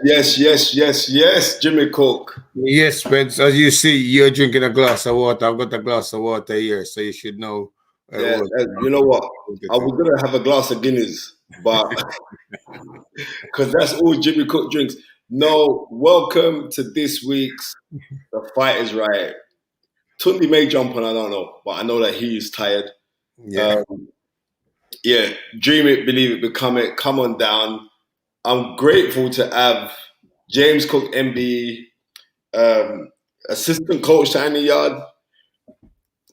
Yes, Jimmy Cook. Yes, Spence. As you see, you're drinking a glass of water. I've got a glass of water here, so you should know. Yeah, you know what? I was gonna have a glass of Guinness, but because that's all Jimmy Cook drinks. No, welcome to this week's The Fight Is Right. Tundi may jump on, I don't know, but I know that he is tired. Yeah. Dream it, believe it, become it. Come on down. I'm grateful to have James Cook MBE, assistant coach to Anthony Yarde.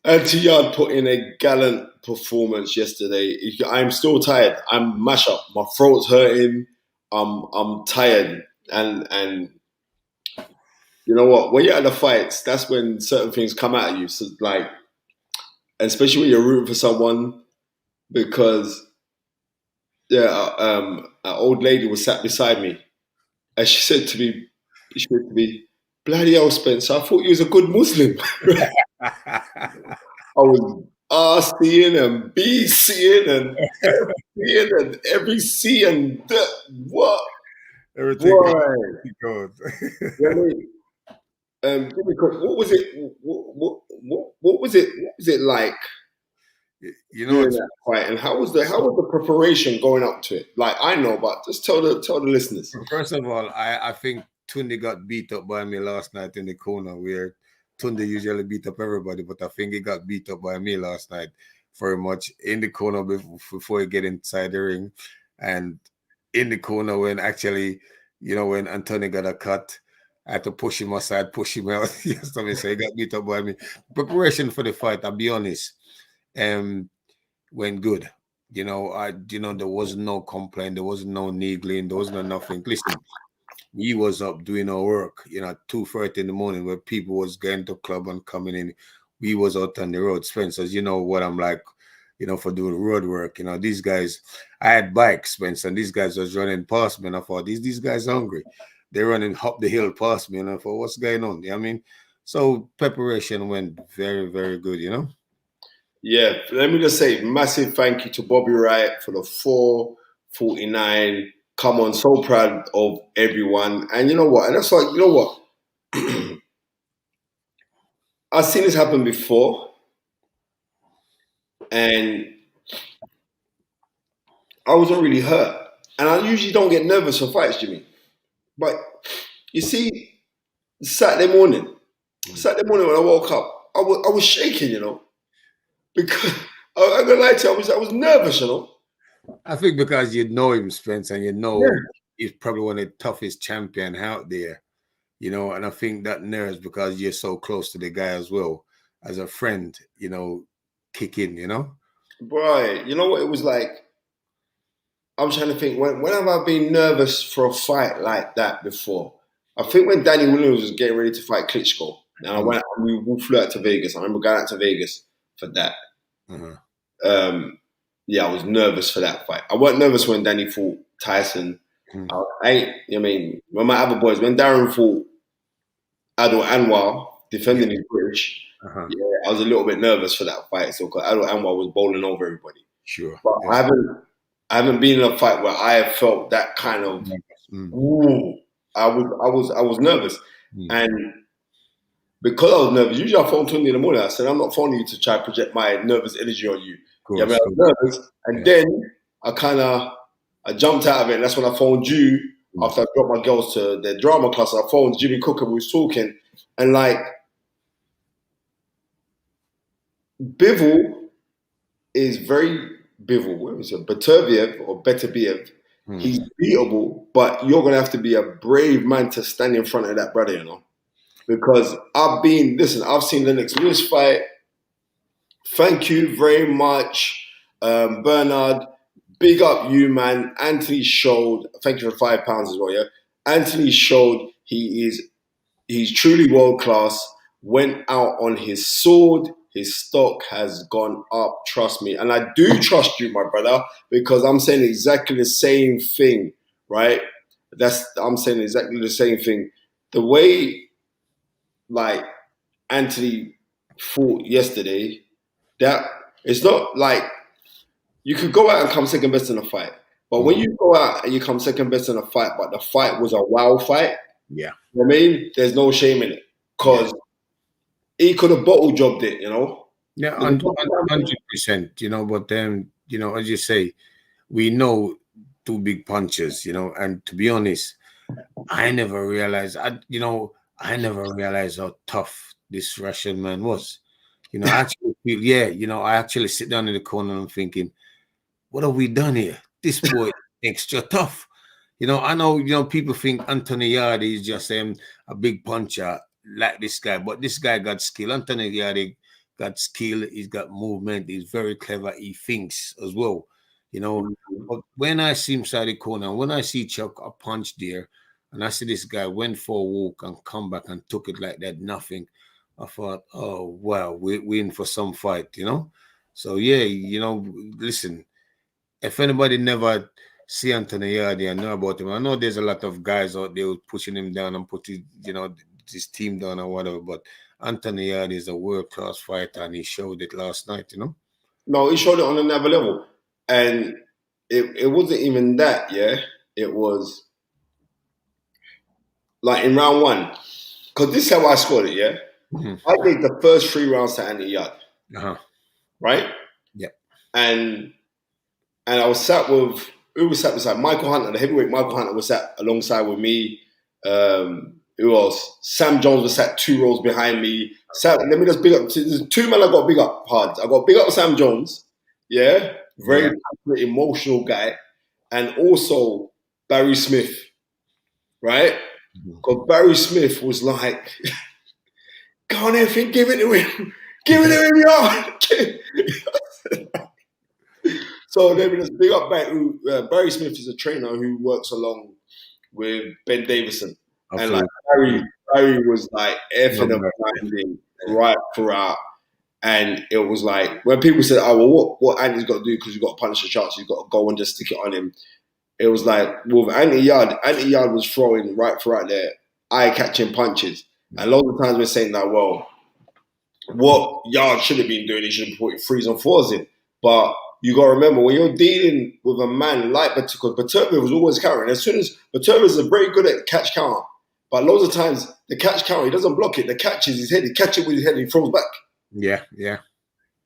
Anthony Yarde put in a gallant performance yesterday. I'm still tired. I'm mash up. My throat's hurting. I'm tired. And you know what? When you're at the fights, that's when certain things come out of you. So like, especially when you're rooting for someone, because an old lady was sat beside me, and she said to me, "Bloody hell, Spencer! I thought you was a good Muslim." I was R-seeing and B-seeing and F-seeing and every C and what? Everything goes. What was it? What was it like? You know that fight, and how was the preparation going up to it? Like I know, but just tell the listeners. First of all, I think Tunde got beat up by me last night in the corner, where Tunde usually beat up everybody, but I think he got beat up by me last night very much in the corner before he get inside the ring, and in the corner when actually, when Anthony got a cut, I had to push him aside, push him out. Yes, so he got beat up by me. Preparation for the fight, I'll be honest, went good. There was no complaint, there was no niggling, there was no nothing. Listen, we was up doing our work, 2:30 in the morning, where people was going to club and coming in. We was out on the road. Spencer, you know what I'm like, for doing road work. These guys, I had bikes, Spencer, and these guys was running past me, and I thought, these guys hungry. They're running up the hill past me, and I thought, what's going on? So preparation went very, very good, Yeah, let me just say massive thank you to Bobby Wright for the 449. Come on, so proud of everyone. And you know what? And that's like, I've seen this happen before. And I wasn't really hurt. And I usually don't get nervous for fights, Jimmy. But you see, Saturday morning when I woke up, I was shaking, because I'm gonna lie to you, I was nervous, I think because you know him, Spencer, and he's probably one of the toughest champion out there, and I think that nerves because you're so close to the guy as well, as a friend, kick in, Right. You know what it was like? I'm trying to think, when have I been nervous for a fight like that before? I think when Danny Williams was getting ready to fight Klitschko, and we flew out to Vegas. I remember going out to Vegas for that. I was nervous for that fight. I wasn't nervous when Danny fought Tyson. When my other boys, when Darren fought Adil Anwar, defending his British, I was a little bit nervous for that fight. So, because Adil Anwar was bowling over everybody. Sure. But I haven't been in a fight where I have felt that kind of. I was nervous, and because I was nervous, usually I phone Tony in the morning. I said, I'm not phoning you to try to project my nervous energy on you. I was nervous. And then I jumped out of it. And that's when I phoned you after I dropped my girls to their drama class. I phoned Jimmy Cook and we was talking. And like, Bivol is very Bivol. What was it? Beterbiev or Beterbiev. He's beatable, but you're going to have to be a brave man to stand in front of that brother, Because I've seen Lennox Lewis fight. Thank you very much, Bernard. Big up you, man. Anthony showed. Thank you for £5 as well, yeah. Anthony showed he's truly world class. Went out on his sword. His stock has gone up. Trust me, and I do trust you, my brother, because I'm saying exactly the same thing, right? I'm saying exactly the same thing. The way, like, Anthony fought yesterday, that it's not like you could go out and come second best in a fight, But when you go out and you come second best in a fight, but the fight was a wow fight, Yeah. you know what I mean? There's no shame in it. Because he could have bottle jobbed it, you know? Yeah, 100%, you know, but then, you know, as you say, we know two big punches, you know, and to be honest, I never realized how tough this Russian man was. You know, I actually feel, you know, I actually sit down in the corner and I'm thinking, what have we done here? This boy extra tough. You know, I know, you know, people think Anthony Yarde is just a big puncher like this guy, but this guy got skill. Anthony Yarde got skill, he's got movement, he's very clever, he thinks as well. You know, but when I see him side the corner, when I see Chuck a punch there, and I see this guy went for a walk and come back and took it like that, nothing. I thought, oh wow, we're in for some fight, you know. So yeah, you know, listen, if anybody never see Anthony Yarde and know about him, I know there's a lot of guys out there pushing him down and putting, you know, his team down or whatever, but Anthony Yarde is a world-class fighter and he showed it last night, you know? No, he showed it on another level. And it wasn't even that, yeah? It was like in round one. Because this is how I scored it, yeah? I gave the first 3 rounds to Anthony Yarde. Right? Yeah. And I was sat with, who was sat beside? Michael Hunter, the heavyweight Michael Hunter was sat alongside with me. Who else? Sam Jones was sat 2 rows behind me. Let me just big up. There's 2 men I got big up hard. I got big up Sam Jones. Yeah. Very emotional guy. And also Barry Smith. Right? Because Barry Smith was like, go on, Anthony, give it to him. Give it to him, y'all. So let me just big up Barry Smith is a trainer who works along with Ben Davison. Absolutely. And like Barry was like effing and grinding right throughout. And it was like when people said, oh, well, what Andy's got to do because you've got to punish the shots, you've got to go and just stick it on him. It was like with Anthony Yarde was throwing right throughout there, eye-catching punches. And a lot of times we're saying that, well, what Yarde should have been doing, he should have put 3s and 4s in. But you got to remember, when you're dealing with a man like Beterbiev, Beterbiev was always countering. As soon as Beterbiev is very good at catch counter, but loads of times the catch counter, he doesn't block it. The catch is his head. He catches it with his head and he throws back. Yeah. You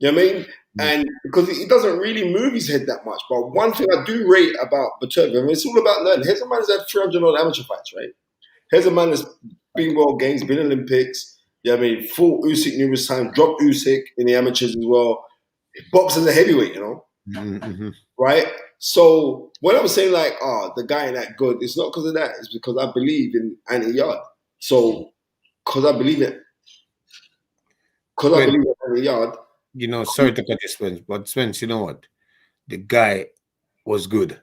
know what I mean? And because he doesn't really move his head that much. But one thing I do rate about Beterbiev, I mean, it's all about learning. Here's a man who's had 300 odd amateur fights, right? Here's a man that's been World Games, been Olympics. You know what I mean? Fought Usyk numerous times, dropped Usyk in the amateurs as well. Boxed as a heavyweight, you know? Right? So when I'm saying like, the guy ain't that good, it's not because of that. It's because I believe in Anthony Yarde. So, because I believe in Anthony Yarde. You know, sorry to cut you, Spence, but Spence, you know what? The guy was good.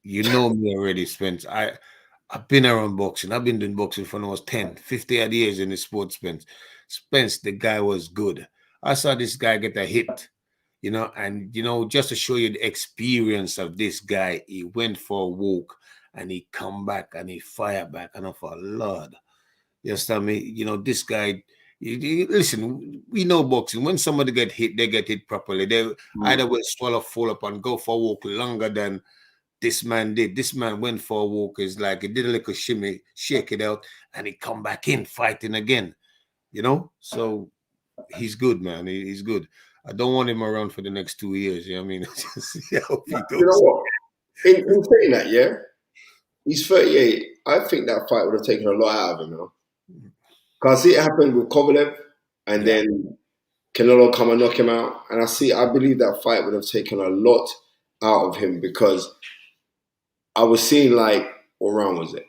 You know me already, Spence. I've been around boxing. I've been doing boxing for almost 10, 50 odd years in the sport, Spence. Spence, the guy was good. I saw this guy get a hit, you know, and, you know, just to show you the experience of this guy, he went for a walk and he come back and he fire back. And I thought, Lord, you understand me? You know, this guy, listen, we know boxing. When somebody get hit, they get hit properly. They either will swallow, fall up and go for a walk longer than this man did. This man went for a walk. It's like he did a little shimmy, shake it out, and he come back in fighting again. You know? So he's good, man. He's good. I don't want him around for the next 2 years. You know what I mean? See how he goes. You know what? In saying that, yeah, he's 38. I think that fight would have taken a lot out of him, you know? Because I see it happen with Kovalev, and then Canelo come and knock him out. And I believe that fight would have taken a lot out of him because I was seeing like, what round was it?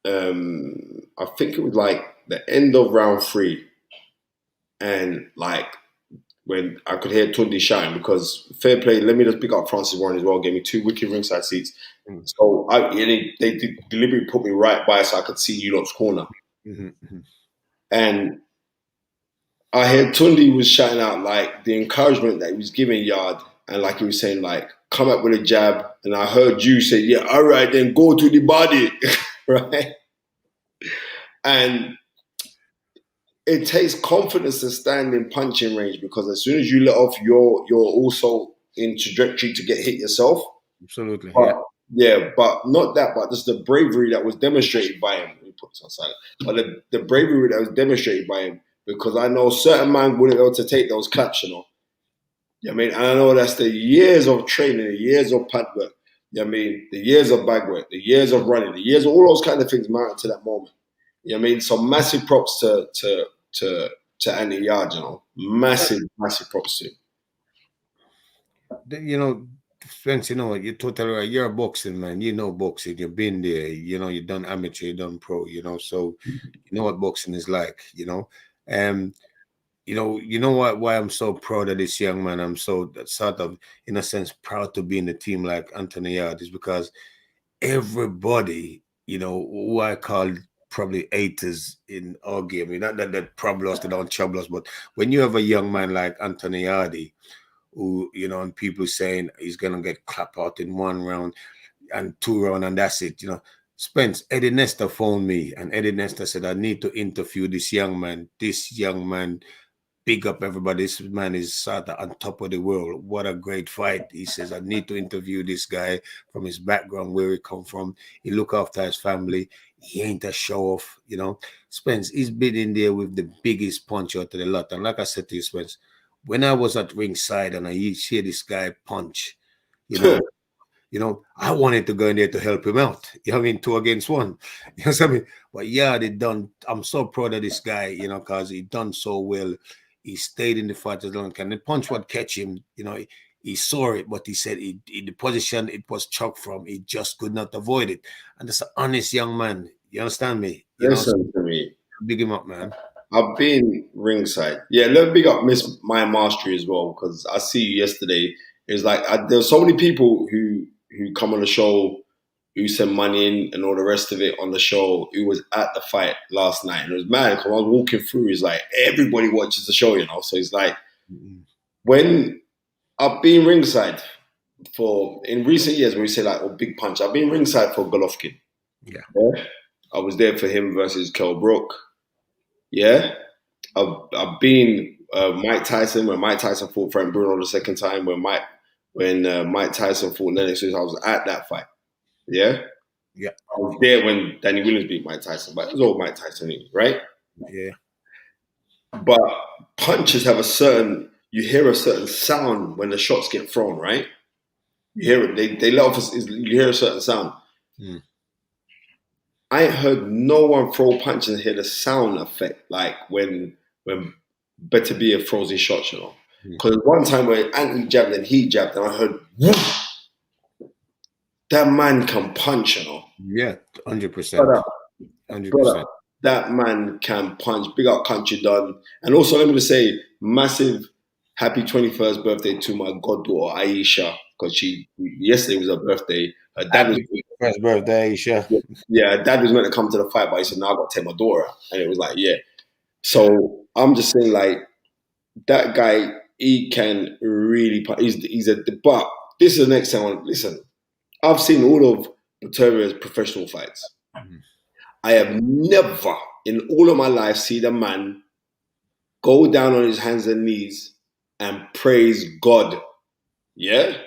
I think it was like the end of round 3. And like when I could hear Tundi shouting because fair play, let me just pick up Francis Warren as well, gave me 2 wicked ringside seats. So they deliberately put me right by so I could see you lot's corner. And I heard Tundi was shouting out like the encouragement that he was giving Yarde, and like he was saying like, come up with a jab. And I heard you say, yeah, all right, then go to the body, right? And it takes confidence to stand in punching range because as soon as you let off, you're also in trajectory to get hit yourself. Absolutely. But, yeah, but not that, but just the bravery that was demonstrated by him. Let me put this on silent. But the bravery that was demonstrated by him, because I know certain man wouldn't be able to take those claps, you know. You know what I mean? And I know that's the years of training, the years of pad work, you know what I mean? The years of bag work, the years of running, the years of all those kind of things mounted to that moment. You know what I mean? So massive props to Anthony Yarde, you know. Massive props to him. You know, Spence, you know what? You're totally right. You're a boxing man. You know boxing. You've been there. You know, you've done amateur, you've done pro. You know, so you know what boxing is like. You know, you know what? Why I'm so proud of this young man. I'm so sort of, in a sense, proud to be in the team like Anthony Yarde is because everybody, you know, who I call probably haters in our game. I mean, not that probably us, they don't trouble us, but when you have a young man like Anthony Yarde, who, you know, and people saying he's gonna get clapped out in 1 round and 2 round and that's it, you know. Spence, Eddie Nestor phoned me and Eddie Nestor said, I need to interview this young man. This young man, big up everybody. This man is sort of on top of the world. What a great fight. He says, I need to interview this guy from his background, where he come from. He look after his family. He ain't a show off, you know. Spence, he's been in there with the biggest punch out of the lot. And like I said to you, Spence, when I was at ringside and I see this guy punch, you know, I wanted to go in there to help him out. You know what I mean? 2 against 1. You know what I mean? But yeah, they done. I'm so proud of this guy, you know, because he done so well. He stayed in the fight as long as he can. The punch would catch him, you know. He saw it, but he said in the position it was chucked from, he just could not avoid it. And that's an honest young man. You understand me? You Listen to me. big him up, man. I've been ringside. Yeah, let me big up Miss My Mastery as well, because I see you yesterday. It's like there's so many people who come on the show, who send money in and all the rest of it on the show, who was at the fight last night. And it was mad because I was walking through, it's like everybody watches the show, you know. So it's like when I've been ringside in recent years, when we say like big punch, I've been ringside for Golovkin. Yeah. I was there for him versus Kell Brook. Yeah. I've been Mike Tyson, when Mike Tyson fought Frank Bruno the second time, when Mike Tyson fought Lennox Lewis, I was at that fight. Yeah? Yeah. I was there when Danny Williams beat Mike Tyson, but it was all Mike Tyson, right? Yeah. But punches have you hear a certain sound when the shots get thrown, right? You hear it, they let off, you hear a certain sound. I ain't heard no one throw punches and hear the sound effect like when Beterbiev throws his shots, you know. Because one time when Anthony jabbed and he jabbed, and I heard, whoosh, that man can punch, you know. Yeah, 100%. 100%. That man can punch. Big up Country Done. And also, let me just say, massive happy 21st birthday to my goddaughter, Aisha, because yesterday was her birthday. Her dad was first birthday, Aisha. Yeah, dad was meant to come to the fight, but he said, no, I got to take my daughter out. And it was like, yeah. So I'm just saying, like, that guy, he can really punch. But this is the next thing I want. Listen, I've seen all of Beterbiev's professional fights. I have never in all of my life seen a man go down on his hands and knees and praise God. Yeah?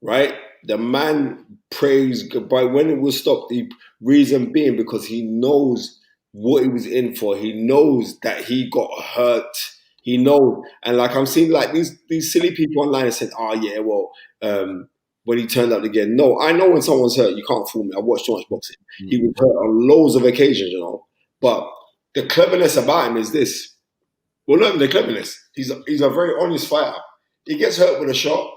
Right? The man praised God. But when it will stop, the reason being because he knows what he was in for. He knows that he got hurt. He knows. And like I'm seeing like these silly people online that said, oh yeah, well, when he turned up again. No, I know when someone's hurt, you can't fool me. I watched so much boxing. He was hurt on loads of occasions, you know. But the cleverness about him is this. Well, not even the cleverness. He's a very honest fighter. He gets hurt with a shot,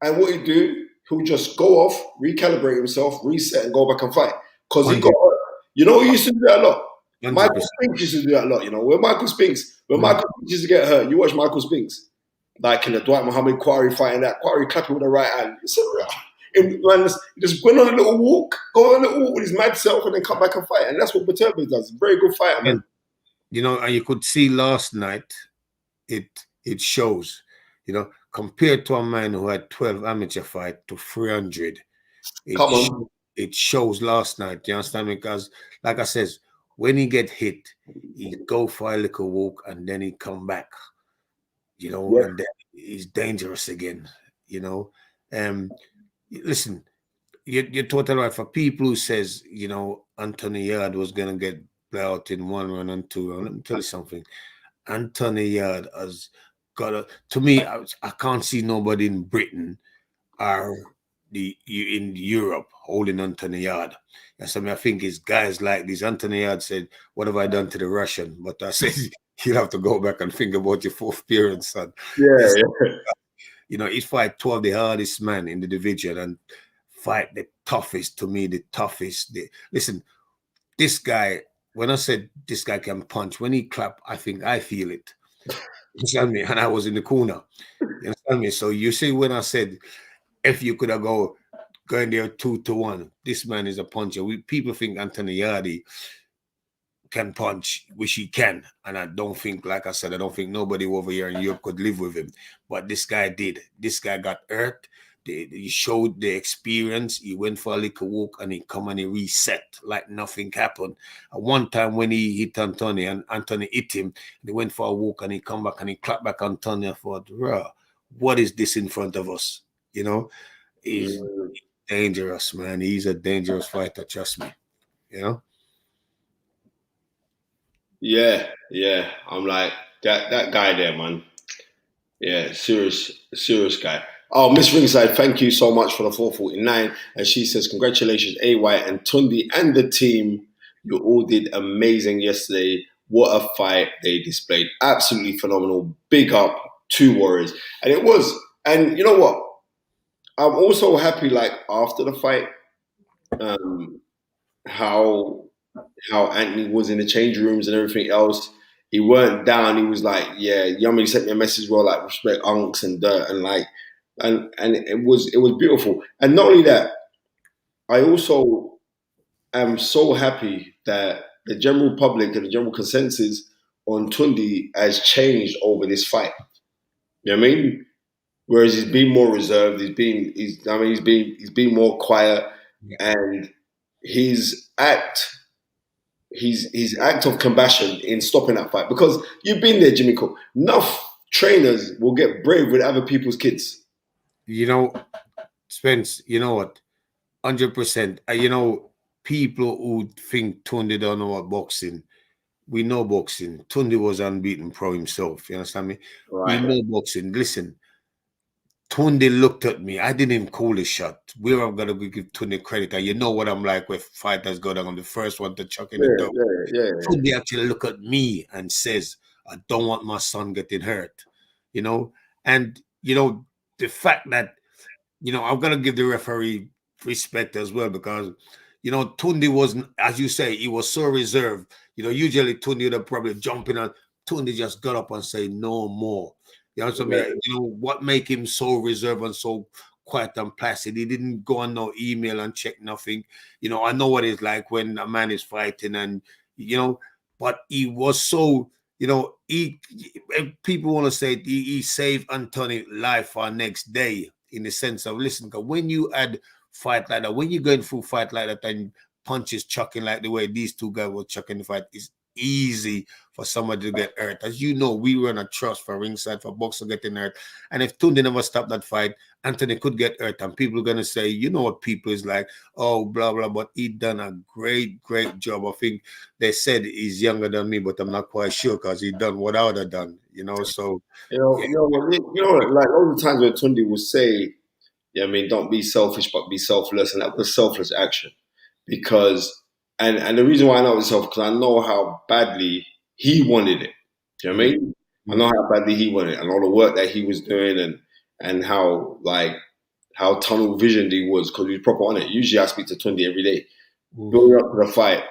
and what he do, he'll just go off, recalibrate himself, reset, and go back and fight. Because he got hurt. You know, he used to do that a lot. 100%. Michael Spinks used to do that a lot, you know. When Michael Spinks used to get hurt, you watch Michael Spinks. Like in the Dwight Muhammad Quarry fighting that, Quarry clapping with the right hand. He just went on a little walk, with his mad self and then come back and fight. And that's what Beterbiev does. Very good fighter, man. You know, and you could see last night, it shows, you know, compared to a man who had 12 amateur fights to 300. It shows last night, you understand me? Because, like I says, when he get hit, he go for a little walk and then he come back, you know, and then he's dangerous again, you know. listen, you're totally right. For people who says, Anthony Yarde was going to get out in 1 run and 2 run, let me tell you something. Anthony Yarde has got to me, I can't see nobody in Britain or in Europe holding Anthony Yarde. And so I think it's guys like this. Anthony Yarde said, "What have I done to the Russian?" But I said, "You'll have to go back and think about your fourth appearance, son." Yeah, He's fight two of the hardest men in the division and fight the toughest, to me, the toughest. Listen, this guy, when I said this guy can punch, when he clap, I think I feel it. You understand me? And I was in the corner. You understand me? So you see when I said, if you could have going there 2-1, this man is a puncher. People think Anthony Yarde can punch, which he can. And I don't think, like I said, I don't think nobody over here in Europe could live with him. But this guy did. This guy got hurt. He showed the experience. He went for a little walk and he come and he reset like nothing happened. One time when he hit Anthony and Anthony hit him, he went for a walk and he come back and he clapped back Anthony. I thought, what is this in front of us? He's dangerous, man. He's a dangerous fighter, trust me. Yeah. I'm like that guy there, man. Yeah, serious guy. Oh, Miss Ringside, thank you so much for the 449. And she says, congratulations, AY and Tundi and the team. You all did amazing yesterday. What a fight they displayed. Absolutely phenomenal. Big up to Warriors. And it was. And you know what? I'm also happy, like, after the fight, how Anthony was in the change rooms and everything else. He weren't down. He was like, yeah, Yummy sent me a message, well, like, respect unks and dirt and like, and it was beautiful. And not only that, I also am so happy that the general public and the general consensus on Tundi has changed over this fight. You know what I mean? Whereas he's been more reserved, he's been more quiet, and his act of compassion in stopping that fight. Because you've been there, Jimmy Cook. Enough trainers will get brave with other people's kids. Spence, you know what? 100%. People who think Tundi don't know what boxing, we know boxing. Tundi was unbeaten pro himself. You understand me? Right. We know boxing. Listen, Tundi looked at me. I didn't even call a shot. Where I'm going to give Tundi credit. And you know what I'm like with fighters go down on the first one to chuck in the door. Tundi actually look at me and says, I don't want my son getting hurt. And, the fact that, I'm going to give the referee respect as well because, Tundi wasn't, as you say, he was so reserved. Usually Tundi would have probably jump in and Tundi just got up and say, no more. You know what I mean? What make him so reserved and so quiet and placid? He didn't go on no email and check nothing. I know what it's like when a man is fighting and, but he was so, people want to say he saved Anthony life for next day in the sense of, listen, because when you had fight like that, when you're going through fight like that and punches chucking like the way these two guys were chucking the fight, it's easy for somebody to get hurt. As you know, we run a trust for ringside for boxer getting hurt. And if Tundi never stopped that fight, Anthony could get hurt. And people are going to say, you know what people is like, oh, blah, blah. But he done a great, great job. I think they said he's younger than me, but I'm not quite sure because he done what I would have done, so. Like all the times when Tundi will say, don't be selfish, but be selfless. And that was selfless action. Because, and the reason why I know it was self, because I know how badly he wanted it. Do you know what I mean? I know how badly he wanted it and all the work that he was doing and how tunnel visioned he was because he was proper on it. Usually I speak to Tundi every day. Building up to the fight,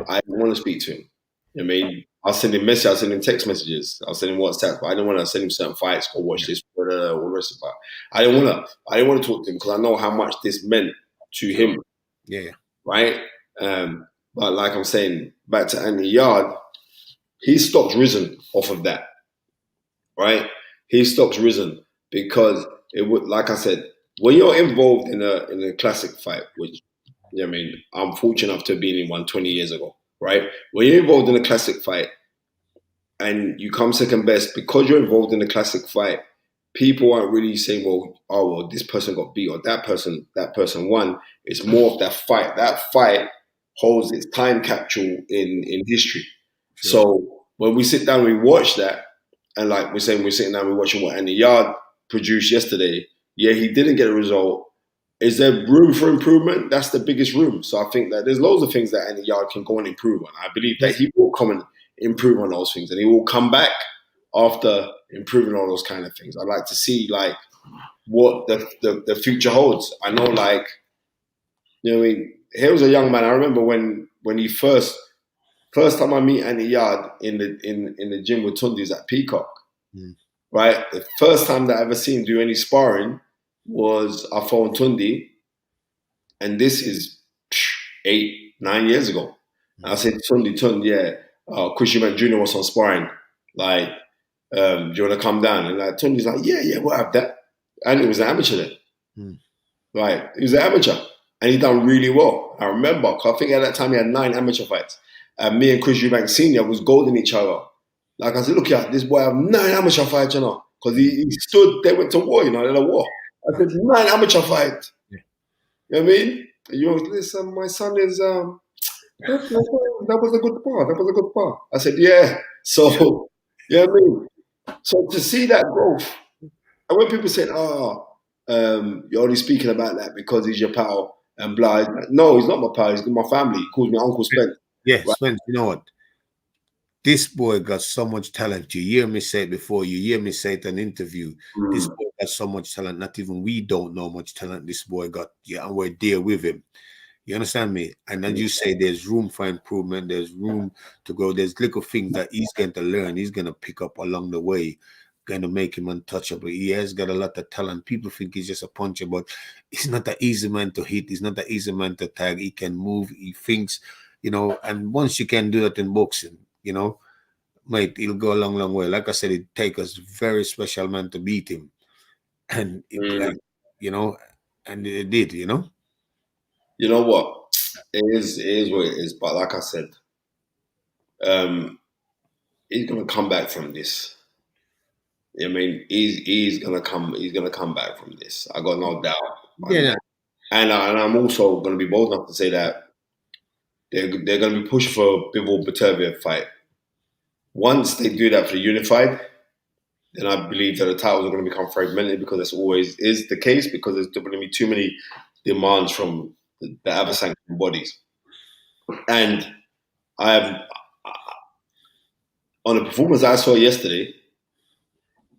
I didn't want to speak to him. You know what I mean? I'll send him messages, I'll send him text messages, I'll send him WhatsApp, but I didn't want to send him certain fights, go watch this, all the rest of it. I didn't want to talk to him because I know how much this meant to him. Yeah. Right? But like I'm saying, back to Anthony Yarde, he stopped risen off of that. Right? He stopped risen because it would, like I said, when you're involved in a classic fight, which I'm fortunate enough to have been in one 20 years ago, right? When you're involved in a classic fight and you come second best because you're involved in a classic fight people aren't really saying, well, this person got beat or that person won. It's more of that fight. That fight holds its time capsule in history. Sure. So when we sit down, we watch that, and like we're saying, we're sitting down, we're watching what Anthony Yarde produced yesterday. Yeah, he didn't get a result. Is there room for improvement? That's the biggest room. So I think that there's loads of things that Anthony Yarde can go and improve on. I believe that he will come and improve on those things, and he will come back after improving all those kind of things. I'd like to see like what the future holds. I know, like, you know, what I mean, here was a young man. I remember when he first time I meet Anthony Yarde in the gym with Tundis at Peacock. Right, the first time that I ever seen him do any sparring was I phoned Tundi, and this is 8, 9 years ago. And I said, Tundi, yeah, Chris Eubank Jr. was on sparring. Like, do you want to come down? And like Tundi's like, yeah, we'll have that. And it was an amateur then. Right, he was an amateur, and he done really well. I remember, cause I think at that time he had 9 amateur fights. And me and Chris Eubank Sr. was golding each other. Like I said, look at this boy have 9 amateur fights, you know, because he stood. They went to war, you know, they had a war. I said 9 amateur fights. Yeah. You know what I mean? You know, listen, my son is that was a good part. That was a good part. I said, yeah. So you know what I mean? So to see that growth, and when people say, you're only speaking about that because he's your pal and blah. No, he's not my pal. He's my family. He calls me Uncle Spence. Yeah, right? Spence. You know what? This boy got so much talent. You hear me say it before. You hear me say it in an interview. This boy got so much talent. Not even we don't know much talent this boy got. Yeah, and we're there with him. You understand me? And then you say there's room for improvement. There's room to grow. There's little things that he's going to learn. He's going to pick up along the way. Going to make him untouchable. He has got a lot of talent. People think he's just a puncher, but he's not an easy man to hit. He's not an easy man to tag. He can move. He thinks, you know, and once you can do that in boxing, you know, mate, he'll go a long, long way. Like I said, it takes us very special man to beat him. And, like, you know, and it did, you know? You know what? It is what it is. But like I said, he's going to come back from this. I mean, he's gonna come back from this. I got no doubt. Yeah. And I'm also gonna be bold enough to say that they're gonna be pushed for a Bivol Beterbiev fight. Once they do that for the unified, then I believe that the titles are gonna become fragmented, because that's always is the case, because there's gonna be too many demands from the other sanctioned bodies. And on the performance I saw yesterday,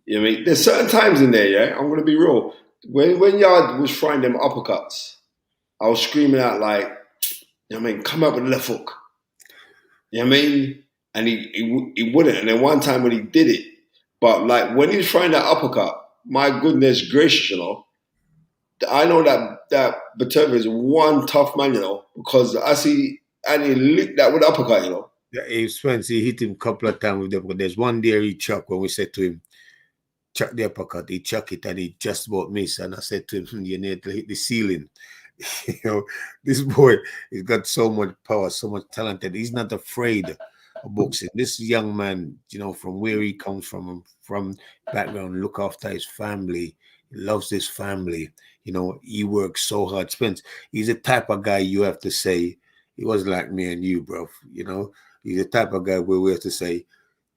you know what I mean? There's certain times in there, yeah, I'm going to be real. When Yarde was throwing them uppercuts, I was screaming out like, you know what I mean, come up with the left hook. You know what I mean? And he wouldn't. And then one time when he did it, but like when he was throwing that uppercut, my goodness gracious, you know, I know that Beterbiev is one tough man, you know, because I see and he licked that with uppercut, you know. Yeah, Spence, he hit him a couple of times with them, but there's one there he chucked when we said to him, chuck the uppercut, he chuck it and he just about missed. And I said to him, you need to hit the ceiling. You know, this boy, he's got so much power, so much talent that he's not afraid of boxing. This young man, you know, from where he comes from background, look after his family. He loves his family. You know, he works so hard. Spence, he's the type of guy you have to say, he wasn't like me and you, bro. You know, he's the type of guy where we have to say,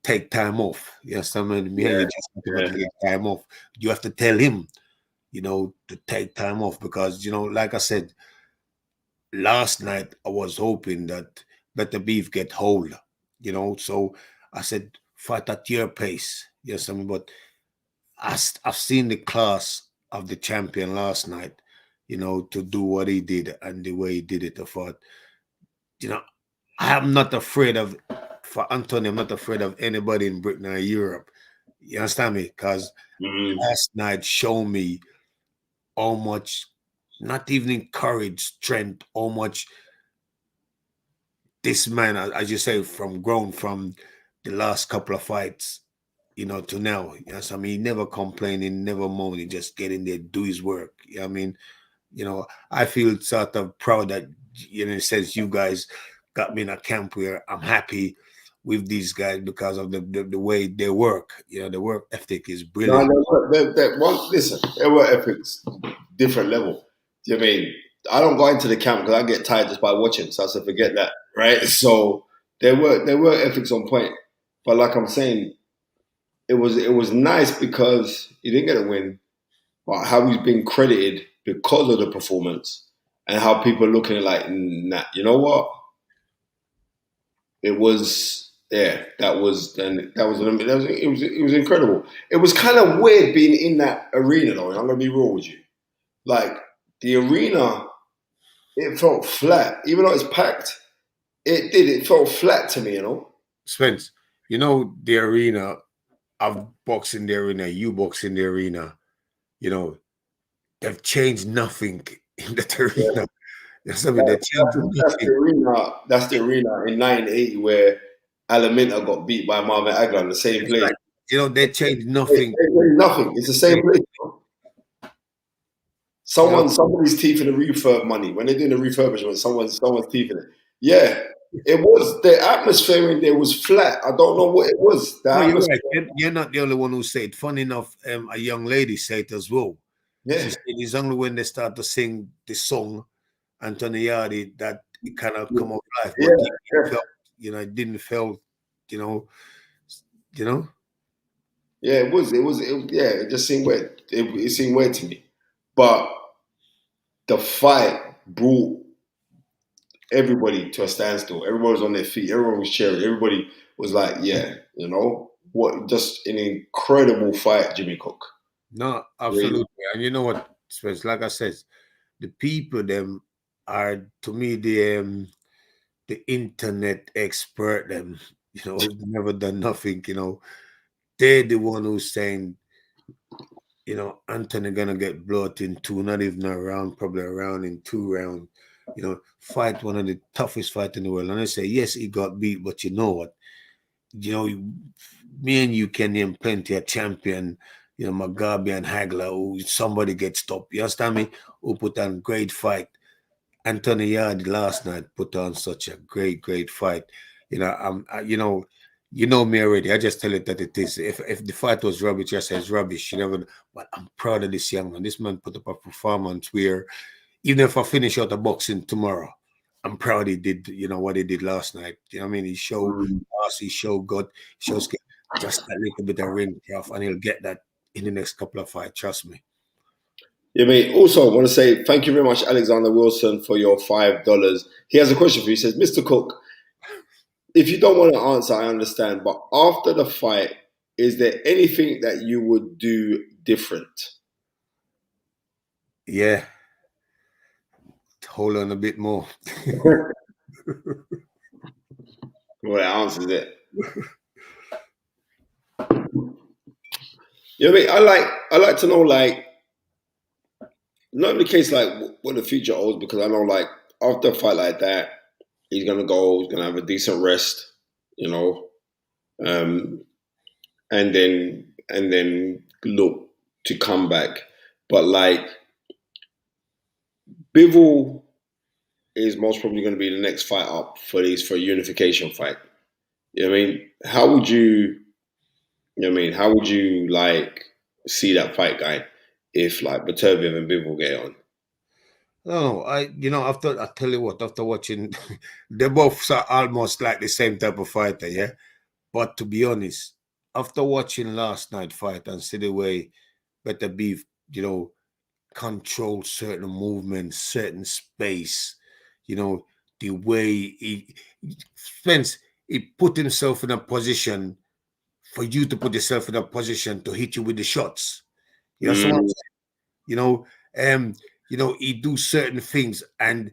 take time off. You know, someone you just take time off. You have to tell him, you know, to take time off, because, you know, like I said, last night I was hoping that Beterbiev get hold, you know. So I said, fight at your pace. Yes, I mean, but I've seen the class of the champion last night, you know, to do what he did and the way he did it. I thought, you know, I am not afraid of. For Anthony, I'm not afraid of anybody in Britain or Europe. You understand me? Because last night showed me how much, not even courage, strength, how much this man, as you say, grown from the last couple of fights, you know, to now. You know, so I mean, he never complaining, never moaning, just get in there, do his work. You know what I mean? You know, I feel sort of proud that, you know, it says you guys got me in a camp where I'm happy with these guys because of the way they work. You know, the work ethic is No, brilliant. listen, they were epics, different level. Do you know what I mean? I don't go into the camp because I get tired just by watching, so I said forget that, right? So they were ethics on point, but like I'm saying, it was nice because he didn't get a win, but how he's been credited because of the performance and how people are looking at like, nah, you know what? It was it was incredible. It was kind of weird being in that arena though. And I'm gonna be real with you. Like the arena, it felt flat, even though it's packed. It felt flat to me, you know. Spence, you know the arena. I've boxed in the arena. You box in the arena. You know they've changed nothing in that Yeah. arena. That's something they changed That's the nothing. arena. That's the arena in 1980 where Alaminta got beat by Marvin Aguilar in the same It's place. like, you know, they changed nothing. Nothing. It's the same place. You know, Somebody's teeth in the refurb money. When they're doing the refurbishment, someone's teeth in it. Yeah. It was the atmosphere in there was flat. I don't know what it was. The no, you're atmosphere. right. You're not the only one who said it. Funny enough, a young lady said it as well. She Yeah. said it's only when they start to sing the song, Anthony Yarde, that it kind of come out live. Yeah. But it Yeah. felt, you know, it didn't feel, you know, you know. Yeah, it was. Yeah, it just seemed weird. It seemed weird to me. But the fight brought everybody to a standstill. Everyone was on their feet. Everyone was cheering. Everybody was like, yeah, you know, what just an incredible fight, Jimmy Cook. No, Really. absolutely. And you know what, Spence, like I said, the people them are to me the internet expert them, you know, who's never done nothing, you know. They're the one who's saying, you know, Anthony gonna get blood in two, not even a round, probably a round in 2 rounds. You know, fight one of the toughest fight in the world. And I say, yes, he got beat, but you know what? You know, me and you can name plenty of champion, you know, Mugabe and Hagler, who somebody gets stopped. You understand me? Who put on great fight. Anthony Yarde last night put on such a great fight. You know, you know me already. I just tell it that it is. If the fight was rubbish, I say it's rubbish. You never. But I'm proud of this young man. This man put up a performance where even if I finish out the boxing tomorrow, I'm proud he did. You know what he did last night. You know what I mean? He showed us. He showed God. Shows just that little bit of ring craft, and he'll get that in the next couple of fights. Trust me. Yeah, mate. Also, I want to say thank you very much, Alexander Wilson, for your $5. He has a question for you. He says, Mr. Cook, if you don't want to answer, I understand. But after the fight, is there anything that you would do different? Yeah. Hold on a bit more. Well, that answers it. You know what I mean? I like to know like not in the case like what the future holds because I know like after a fight like that, he's gonna go, he's gonna have a decent rest, you know, um, and then look to come back. But like Bivol is most probably going to be the next fight up for a unification fight. You know what I mean? How would you know what I mean? How would you like see that fight guy if like Beterbiev and Bivol get on? No, you know, after I tell you what, after watching, they both are almost like the same type of fighter, yeah. But to be honest, after watching last night fight and see the way Beterbiev, you know, control certain movements, certain space, you know, the way Spence, he put himself in a position for you to put yourself in a position to hit you with the shots. You know, so Mm, you know, um, he do certain things, and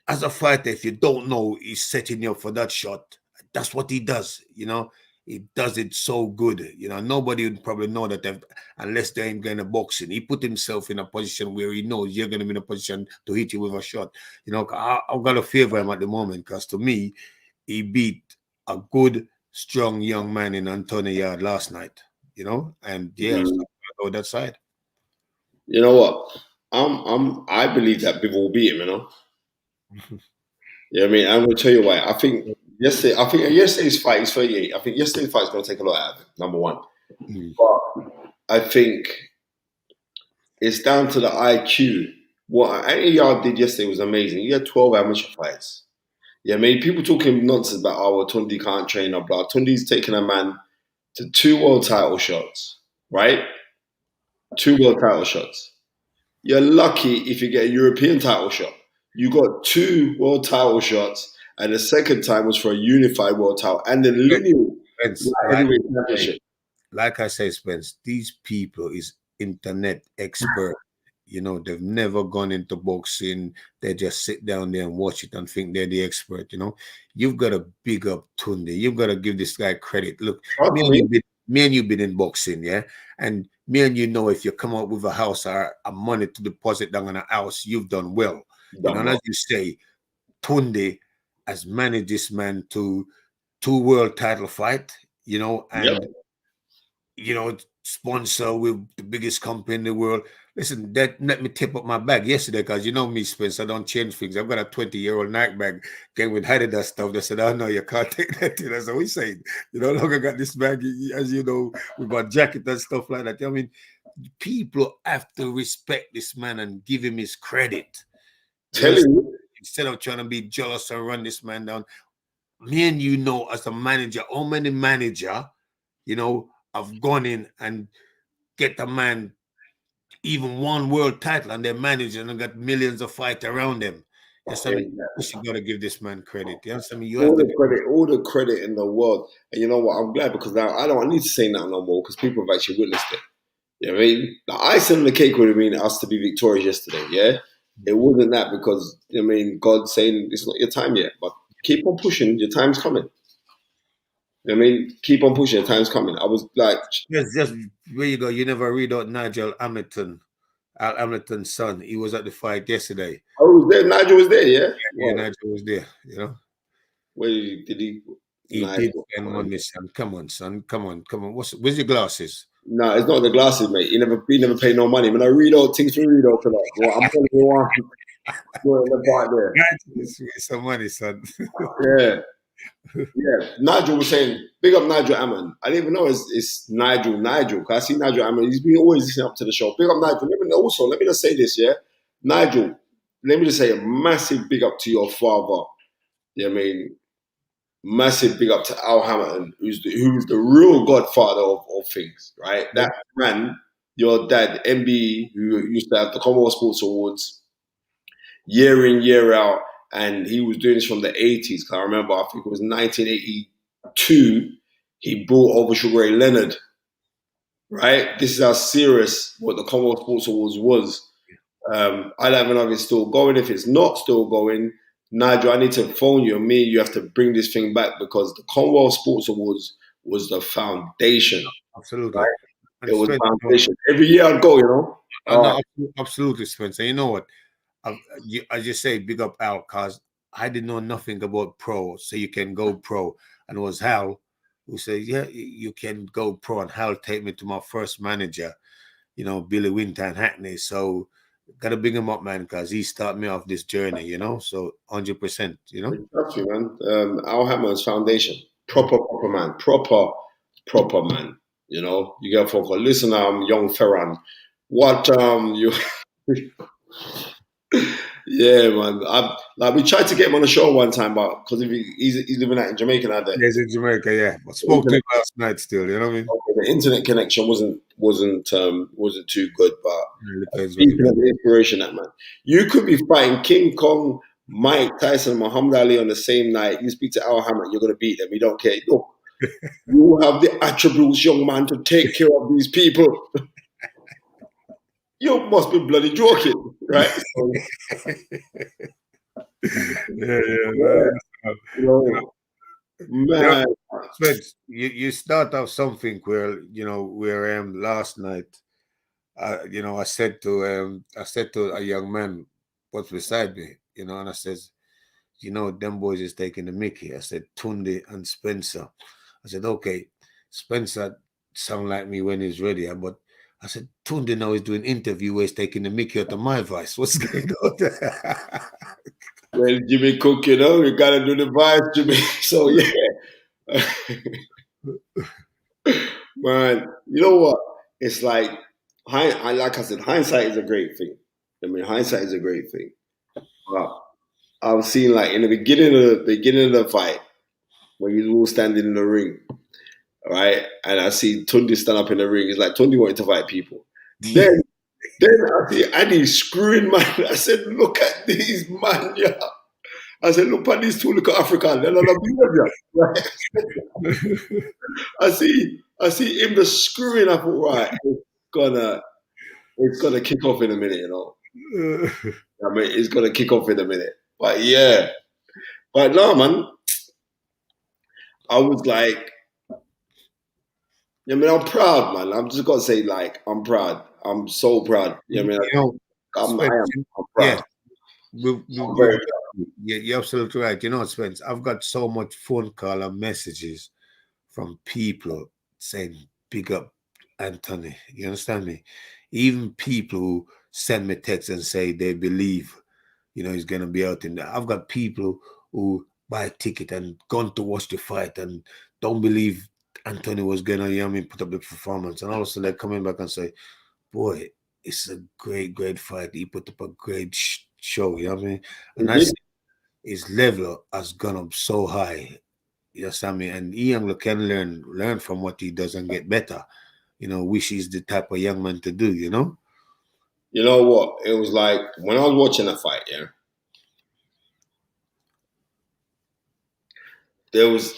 as a fighter, if you don't know he's setting you up for that shot, that's what he does. You know, he does it so good. You know, nobody would probably know that unless they're in kind of boxing. He put himself in a position where he knows you're going to be in a position to hit you with a shot. You know, I've got to favor him at the moment because to me, he beat a good, strong young man in Anthony Yarde last night. You know, and yeah, so mm. I'm gonna go that side. You know what? I believe that Bivol will beat him. You know. Yeah, I mean, I'm going to tell you why. I think Yesterday, I think yesterday's fight is 38. I think yesterday's fight is going to take a lot out of it, number one. But I think it's down to the IQ. What Anthony Yarde did yesterday was amazing. He had 12 amateur fights. Yeah, I mean, people talking nonsense about, oh, well, Tundi can't train or blah. Tundi's taken a man to 2 world title shots, right? 2 world title shots. You're lucky if you get a European title shot. You got 2 world title shots, and the second time was for a unified world title. And the lineal heavyweight championship. Like I say, Spence, these people is internet expert. You know, they've never gone into boxing. They just sit down there and watch it and think they're the expert. You know, you've got to big up Tunde. You've got to give this guy credit. Look, me and you been in boxing, yeah? And me and you know if you come up with a house or a money to deposit down on a house, you've done well. And as you say, Tunde has managed this man to 2 world title fight, you know, and you know, sponsor with the biggest company in the world. Listen, that let me tip up my bag yesterday because you know me, Spence, I don't change things. I've got a 20-year-old Nike bag came with Adidas stuff. They said, oh no, you can't take that. That's what we saying. You know, look, I got this bag, as you know, with my jacket and stuff like that. I mean, people have to respect this man and give him his credit. Instead of trying to be jealous and run this man down. Me and you know, as a manager, how many manager, you know, have gone in and get a man even 1 world title and they're managing and got millions of fights around them. Yes, I mean, you got to give this man credit. Yes, I mean, you have all the credit in the world. And you know what? I'm glad because now I don't need to say nothing no more because people have actually witnessed it. You know what I mean? The icing on the cake would have been us to be victorious yesterday, yeah? It wasn't that because, I mean, God's saying it's not your time yet, but keep on pushing, your time's coming. I mean, keep on pushing, your time's coming. I was like... Just where you go, you never read out Nigel Hamilton, Al Hamilton's son. He was at the fight yesterday. Oh, he was there? Nigel was there, yeah? Yeah, Nigel was there, you know? Where did he... He did spend money, son. Come on, son. Come on. Where's your glasses? No, it's not the glasses, mate. He never paid no money. When I read out things for read out tonight, well, I'm telling you what, the part there. Some money, son. Yeah. Nigel was saying, big up Nigel Ammon. I didn't even know it's Nigel. Because I see Nigel Ammon. He's been always listening up to the show. Big up Nigel. Let me just say this, yeah? Nigel, let me just say a massive big up to your father. Yeah, I mean, massive big up to Al Hamilton, who's the real godfather of things, right? That man, your dad, MBE, who used to have the Commonwealth Sports Awards year in, year out, and he was doing this from the 80s. I remember, I think it was 1982, he brought over Sugar Ray Leonard, right? This is how serious what the Commonwealth Sports Awards was. I don't know if it's still going. If it's not still going, Nigel, I need to phone you. And me, you have to bring this thing back because the Commonwealth Sports Awards was the foundation. Absolutely. Right? It was the foundation. Every year I'd go, you know? No, absolutely, Spencer. You know what? As you say, big up Al, because I didn't know nothing about pro, so you can go pro. And it was Hal who said, yeah, you can go pro. And Hal take me to my first manager, you know, Billy Winter and Hackney. So got to bring him up, man, because he started me off this journey, you know, so 100%, you know. Exactly, man. Al Hammer's foundation, proper man, proper man, you know. You get folk, listen, young Fearon, what you... Yeah, man. We tried to get him on the show one time, but because he's living out in Jamaica now. He's in Jamaica, yeah. But spoke to him last night still, you know what I mean? Okay, the internet connection wasn't too good, but speaking of the inspiration, that man, you could be fighting King Kong, Mike Tyson, Muhammad Ali on the same night. You speak to Al Hammer, you're gonna beat them. You don't care. Look, you have the attributes, young man, to take care of these people. You must be bloody joking, right? Man. You start off something where where I am last night. I said to a young man what's beside me, and I says, them boys is taking the mickey. I said Tunde and Spencer. I said, okay, Spencer sound like me when he's ready, but I said, Tunde now is doing interview where he's taking the mickey out of my voice. What's going on? Well, Jimmy Cook, you know, we gotta do the vibes, Jimmy. So yeah, man. You know what? It's like, like I said, hindsight is a great thing. I mean, hindsight is a great thing. But I was seeing like in the beginning of the fight when you all standing in the ring, right? And I see Tundi stand up in the ring. It's like Tundi wanted to fight people. Then I see Annie screwing man. I said, look at these man, yeah. I said, look at these two little African. They're not a behavior. Right? I see him just screwing up. Right, it's gonna kick off in a minute, you know. I mean, it's gonna kick off in a minute. But yeah, but no, man. I was like, I mean, I'm proud, man. I'm just gonna say, like, I'm proud. I'm so proud. You know what I mean? You know, I'm yeah, proud. I'm very proud. you're absolutely right. You know, Spence, I've got so much phone call and messages from people saying, big up Anthony. You understand me? Even people who send me texts and say they believe, you know, he's going to be out in there. I've got people who buy a ticket and gone to watch the fight and don't believe Anthony was going to, you know what I mean, put up the performance. And also they're coming back and say, boy, it's a great fight. He put up a great show, you know what I mean? And I see his level has gone up so high. You understand me? And Ian can learn from what he does and get better. You know, which is the type of young man to do, you know? You know what? It was like when I was watching the fight, yeah. There was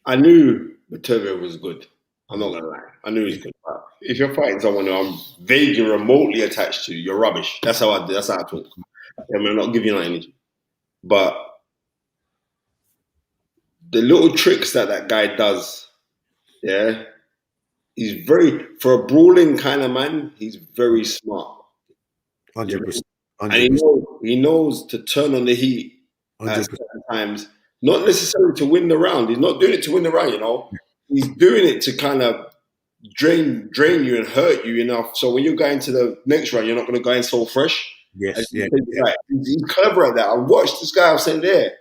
I knew Beterbiev was good. I'm not gonna lie. I knew he's good. But if you're fighting someone who I'm vaguely remotely attached to, you're rubbish. That's how I talk. I mean, I'm not giving you no energy. But the little tricks that guy does, yeah, he's very for a brawling kind of man. He's very smart. 100%. And 100%. he knows to turn on the heat at 100%. certain times, not necessarily to win the round. He's not doing it to win the round, you know. He's doing it to kind of drain you and hurt you enough. So when you go into the next round, you're not going to go in so fresh. Yes, yeah. Right. He's clever at that. I watched this guy I was saying there.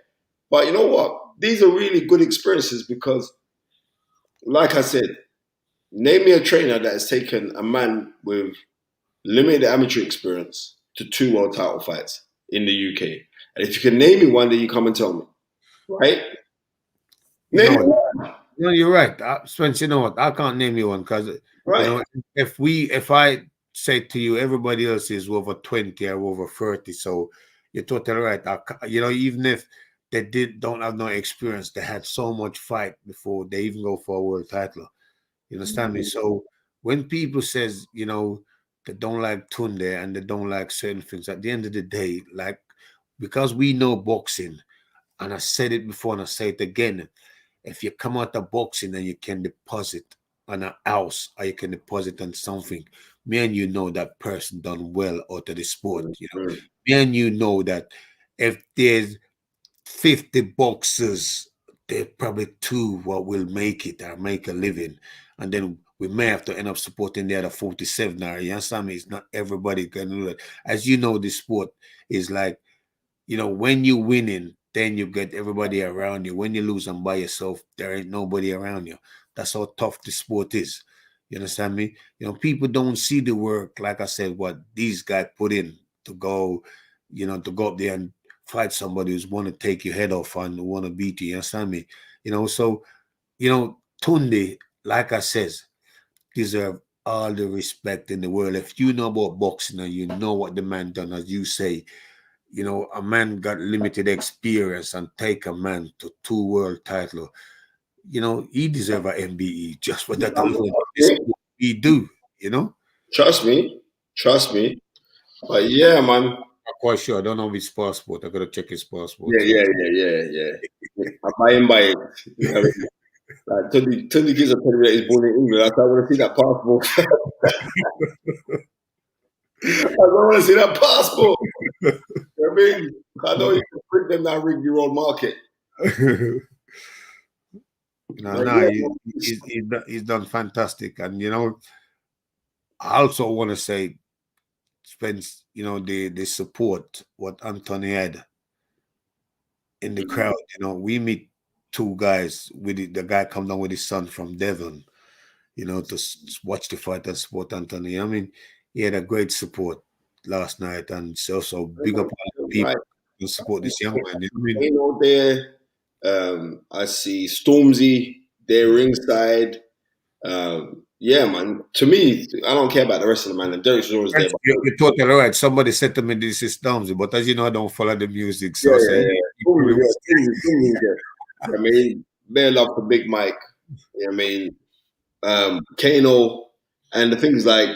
But you know what? These are really good experiences because, like I said, name me a trainer that has taken a man with limited amateur experience to 2 world title fights in the UK. And if you can name me one, then you come and tell me. Right? Name me one. No, you're right, Spence. You know what? I can't name you one because Right. you know if I say to you, everybody else is over 20 or over 30, so you're totally right. You know, even if they don't have no experience, they had so much fight before they even go for a world title. You understand me? So when people says, you know, they don't like Tunde and they don't like certain things, at the end of the day, like because we know boxing, and I said it before and I say it again, if you come out of boxing and you can deposit on a house or you can deposit on something, me and you know that person done well out of the sport. You know, me and you know that if there's 50 boxers, there's probably 2 what will make it or make a living. And then we may have to end up supporting the other 47. Or, you understand me? It's not everybody can do that. As you know, the sport is like, you know, when you're winning, then you get everybody around you. When you lose and by yourself, there ain't nobody around you. That's how tough the sport is. You understand me? You know, people don't see the work, like I said, what these guys put in to go, you know, to go up there and fight somebody who's want to take your head off and want to beat you. You understand me? You know, so, you know, Tunde, like I says, deserve all the respect in the world. If you know about boxing and you know what the man done, as you say, you know, a man got limited experience and take a man to 2 world title. You know, he deserve a MBE just for that alone. He do, you know. Trust me. But yeah, man. I'm quite sure. I don't know his passport. I gotta check his passport. Yeah. I'm by it. You know, like Tony kids are telling me that he's born in England. I don't want to see that passport. I don't want to see that passport. You know what I mean? I know you can print them that rig your own market. He's done fantastic. And you know, I also want to say, Spence, the support what Anthony had in the crowd. We meet two guys with the guy come down with his son from Devon, to watch the fight and support Anthony. I mean, he had a great support last night, and so big up all the people to support this young man. There, I see Stormzy there ringside. Yeah, man. To me, I don't care about the rest of the man. And Derek's always there. You're totally right. Somebody said to me, "This is Stormzy," but as you know, I don't follow the music. So I mean, bare love for Big Mike. I mean, Kano, and the thing is, like,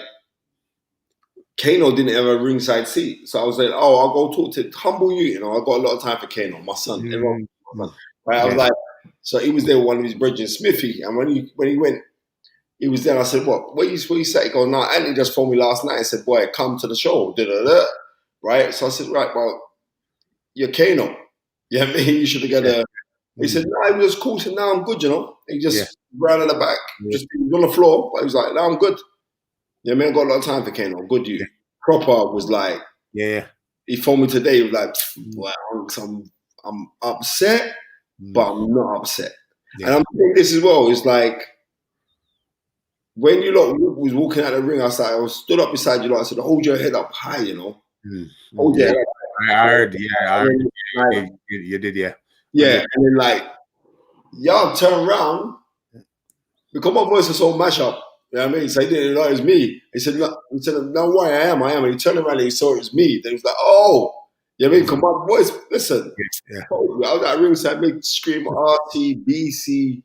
Kano didn't have a ringside seat, so I was like, "Oh, I'll go talk to humble you." I got a lot of time for Kano, my son. Everyone, my son. Right? I was like, so he was there with one of his brethren, Smithy, and when he went. He was there. I said, what you say? He goes, no, Anthony just phoned me last night and said, boy, come to the show. Da-da-da. Right? So I said, right, well, you're Kano. Yeah, I mean, you should have got a... He said, no, he was cool. He said, no, I'm good, He just ran at the back. Just he was on the floor, but he was like, no, I'm good. Yeah, man, I got a lot of time for Kano. I'm good, you. Yeah. Proper was like... Yeah. He phoned me today. He was like, well, I'm upset, but I'm not upset. Yeah. And I'm thinking this as well. It's like... When you lot was walking out the ring, I stood up beside you. I said, "Hold your head up high, Hold your head up high." I heard, you did, yeah. Yeah, and then like y'all turn around because my voice was so mash up. You know what I mean? So he didn't know it was me. He said, "No, don't worry, I am." And he turned around and he saw it was me. Then he was like, "Oh, you know what I mean? Come on, boys, listen." Yeah. I was at ringside, make scream RT, BC,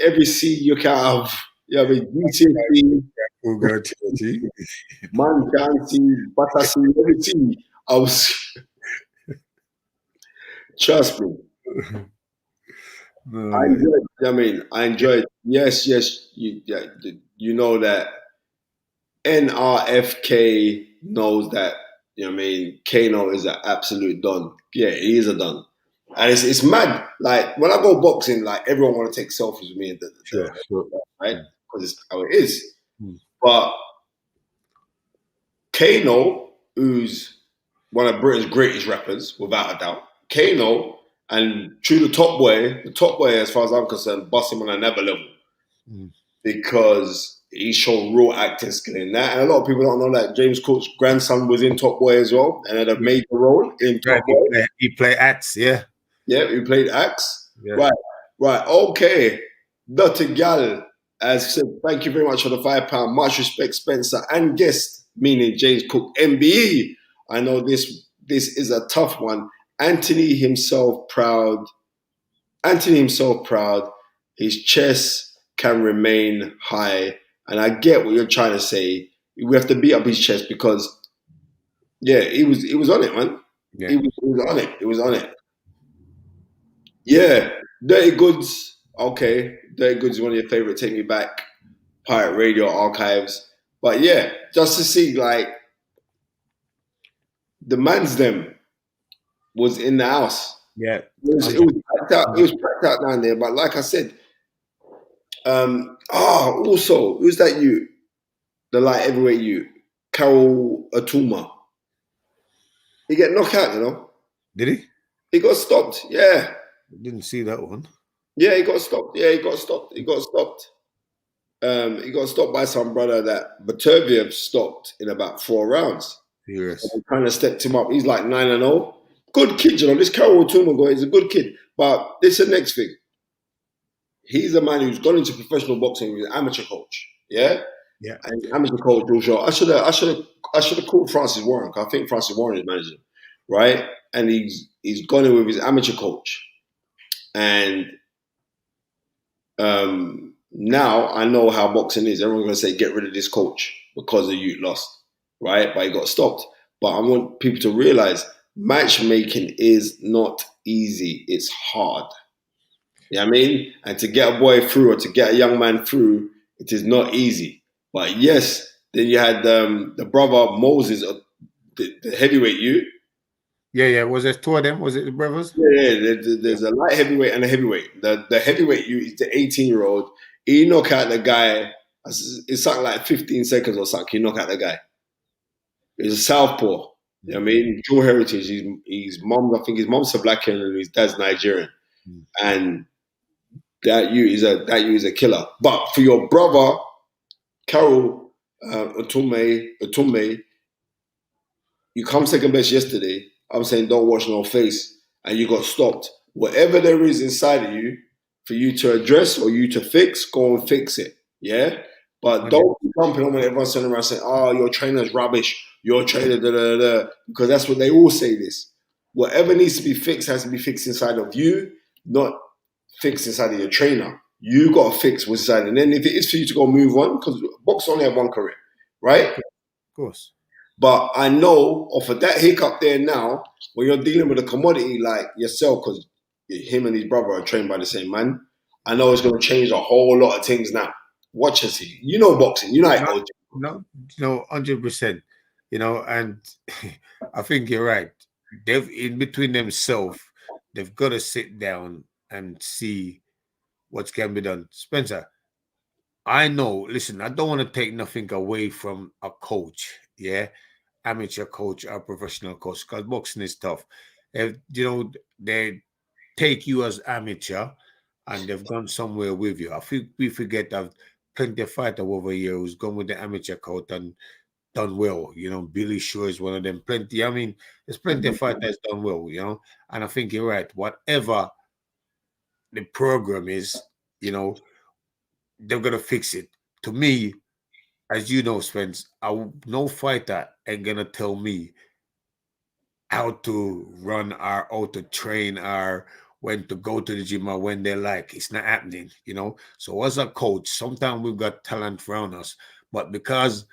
every C you can have. Yeah, but GTC, Man County, Battersea, everything. I was, trust me. I enjoyed. I enjoyed. Yes. You know that NRFK knows that. Kano is an absolute don. Yeah, he is a don, and it's mad. Like when I go boxing, like everyone want to take selfies with me, right? Because it's how it is. But Kano, who's one of Britain's greatest rappers, without a doubt, Kano, and through the top boy, as far as I'm concerned, bust him on another level. Because he showed real acting skill in that. And a lot of people don't know that James Cook's grandson was in Top Boy as well and had a major role in Top Boy. He played Axe, yeah. Yeah, he played Axe. Yeah. Right. Okay. Dirty Gal has said, thank you very much for the £5. Much respect, Spencer. And guest, meaning James Cook MBE. I know this is a tough one. Anthony himself proud. His chest can remain high. And I get what you're trying to say. We have to beat up his chest because, he was on it, man. Yeah. He was on it. Yeah. Dirty Goods. Okay. Dirty Goods is one of your favorite Take Me Back Pirate Radio archives. But yeah, just to see like the man's them was in the house. Yeah. It was packed out. It was packed out down there. But like I said, also, who's that you? The light heavyweight you, Carol Atuma. He get knocked out, Did he? He got stopped. Yeah. Didn't see that one. Yeah, he got stopped. He got stopped. He got stopped by some brother that Beterbiev stopped in about 4 rounds. Yes. And kind of stepped him up. He's like 9-0. Good kid, This Carol Atuma guy is a good kid. But this is the next thing. He's a man who's gone into professional boxing with an amateur coach. Yeah? Yeah. And amateur coach also. I should have called Francis Warren. I think Francis Warren is managing, right? And he's gone in with his amateur coach. And now I know how boxing is. Everyone's gonna say get rid of this coach because the youth lost, right? But he got stopped. But I want people to realize matchmaking is not easy. It's hard. You know what I mean? And to get a boy through or to get a young man through, it is not easy. But yes, then you had the brother Moses, the heavyweight you. Yeah. Was there 2 of them? Was it the brothers? Yeah. There's a light heavyweight and a heavyweight. The heavyweight you is the 18-year-old. He knocked out the guy. It's something like 15 seconds or something. He knocked out the guy. He's a southpaw. You know what I mean? Dual heritage. His mom, I think his mom's South African and his dad's Nigerian. And that you is a killer. But for your brother, Carol Otumbe, you come second best yesterday. I'm saying don't wash no face, and you got stopped. Whatever there is inside of you for you to address or you to fix, go and fix it. Yeah? But don't be jumping on when everyone's sitting around saying, oh, your trainer's rubbish, your trainer, da da da, because that's what they all say this. Whatever needs to be fixed has to be fixed inside of you, not fixed inside of your trainer. You got to fix what's inside. And then if it is for you to go move on, because boxers only have one career, right? Of course. But I know off of that hiccup there now, when you're dealing with a commodity like yourself, because him and his brother are trained by the same man, I know it's going to change a whole lot of things now. Watch and see. You know boxing. You know how No, 100%. And I think you're right. They've in between themselves, they've got to sit down and see what can be done. Spencer, I know. Listen, I don't want to take nothing away from a coach. Yeah, amateur coach or professional coach, because boxing is tough. If they take you as amateur and they've gone somewhere with you. I think we forget that plenty of fighters over here who's gone with the amateur coach and done well. Billy Shaw is one of them. Plenty. I mean, there's plenty of fighters done well. And I think you're right. Whatever the program is, they're gonna fix it. To me, as you know, Spence, no fighter ain't gonna tell me how to run or how to train or when to go to the gym or when they like. It's not happening, So as a coach, sometimes we've got talent around us, but because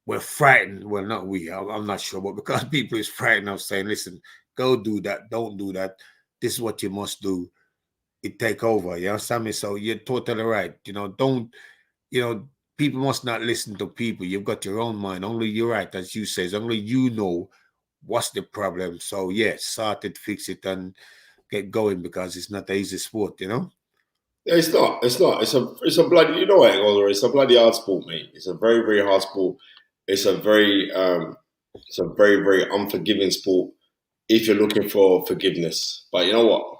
we're frightened, well, not we, I'm not sure, but because people is frightened of saying, listen, go do that, don't do that. This is what you must do. It take over, you understand me? So you're totally right. Don't, people must not listen to people. You've got your own mind. Only you're right, as you say, only you know what's the problem. So yeah, sort it, fix it, and get going, because it's not an easy sport, Yeah, it's not. It's not. It's a bloody. You know what it goes. It's a bloody hard sport, mate. It's a very very hard sport. It's a very very unforgiving sport if you're looking for forgiveness. But you know what?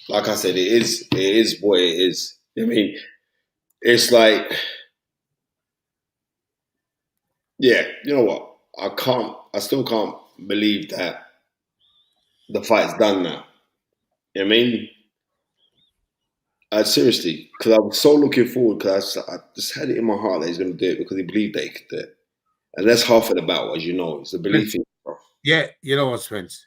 Like I said, it is what it is. I mean, it's like, yeah. You know what? I still can't believe that the fight's done now. You know what I mean? Seriously, because I was so looking forward, because I just had it in my heart that he's going to do it because he believed that he could do it. And that's half of the battle, as you know. It's the belief in yourself. Yeah, you know what, Spence?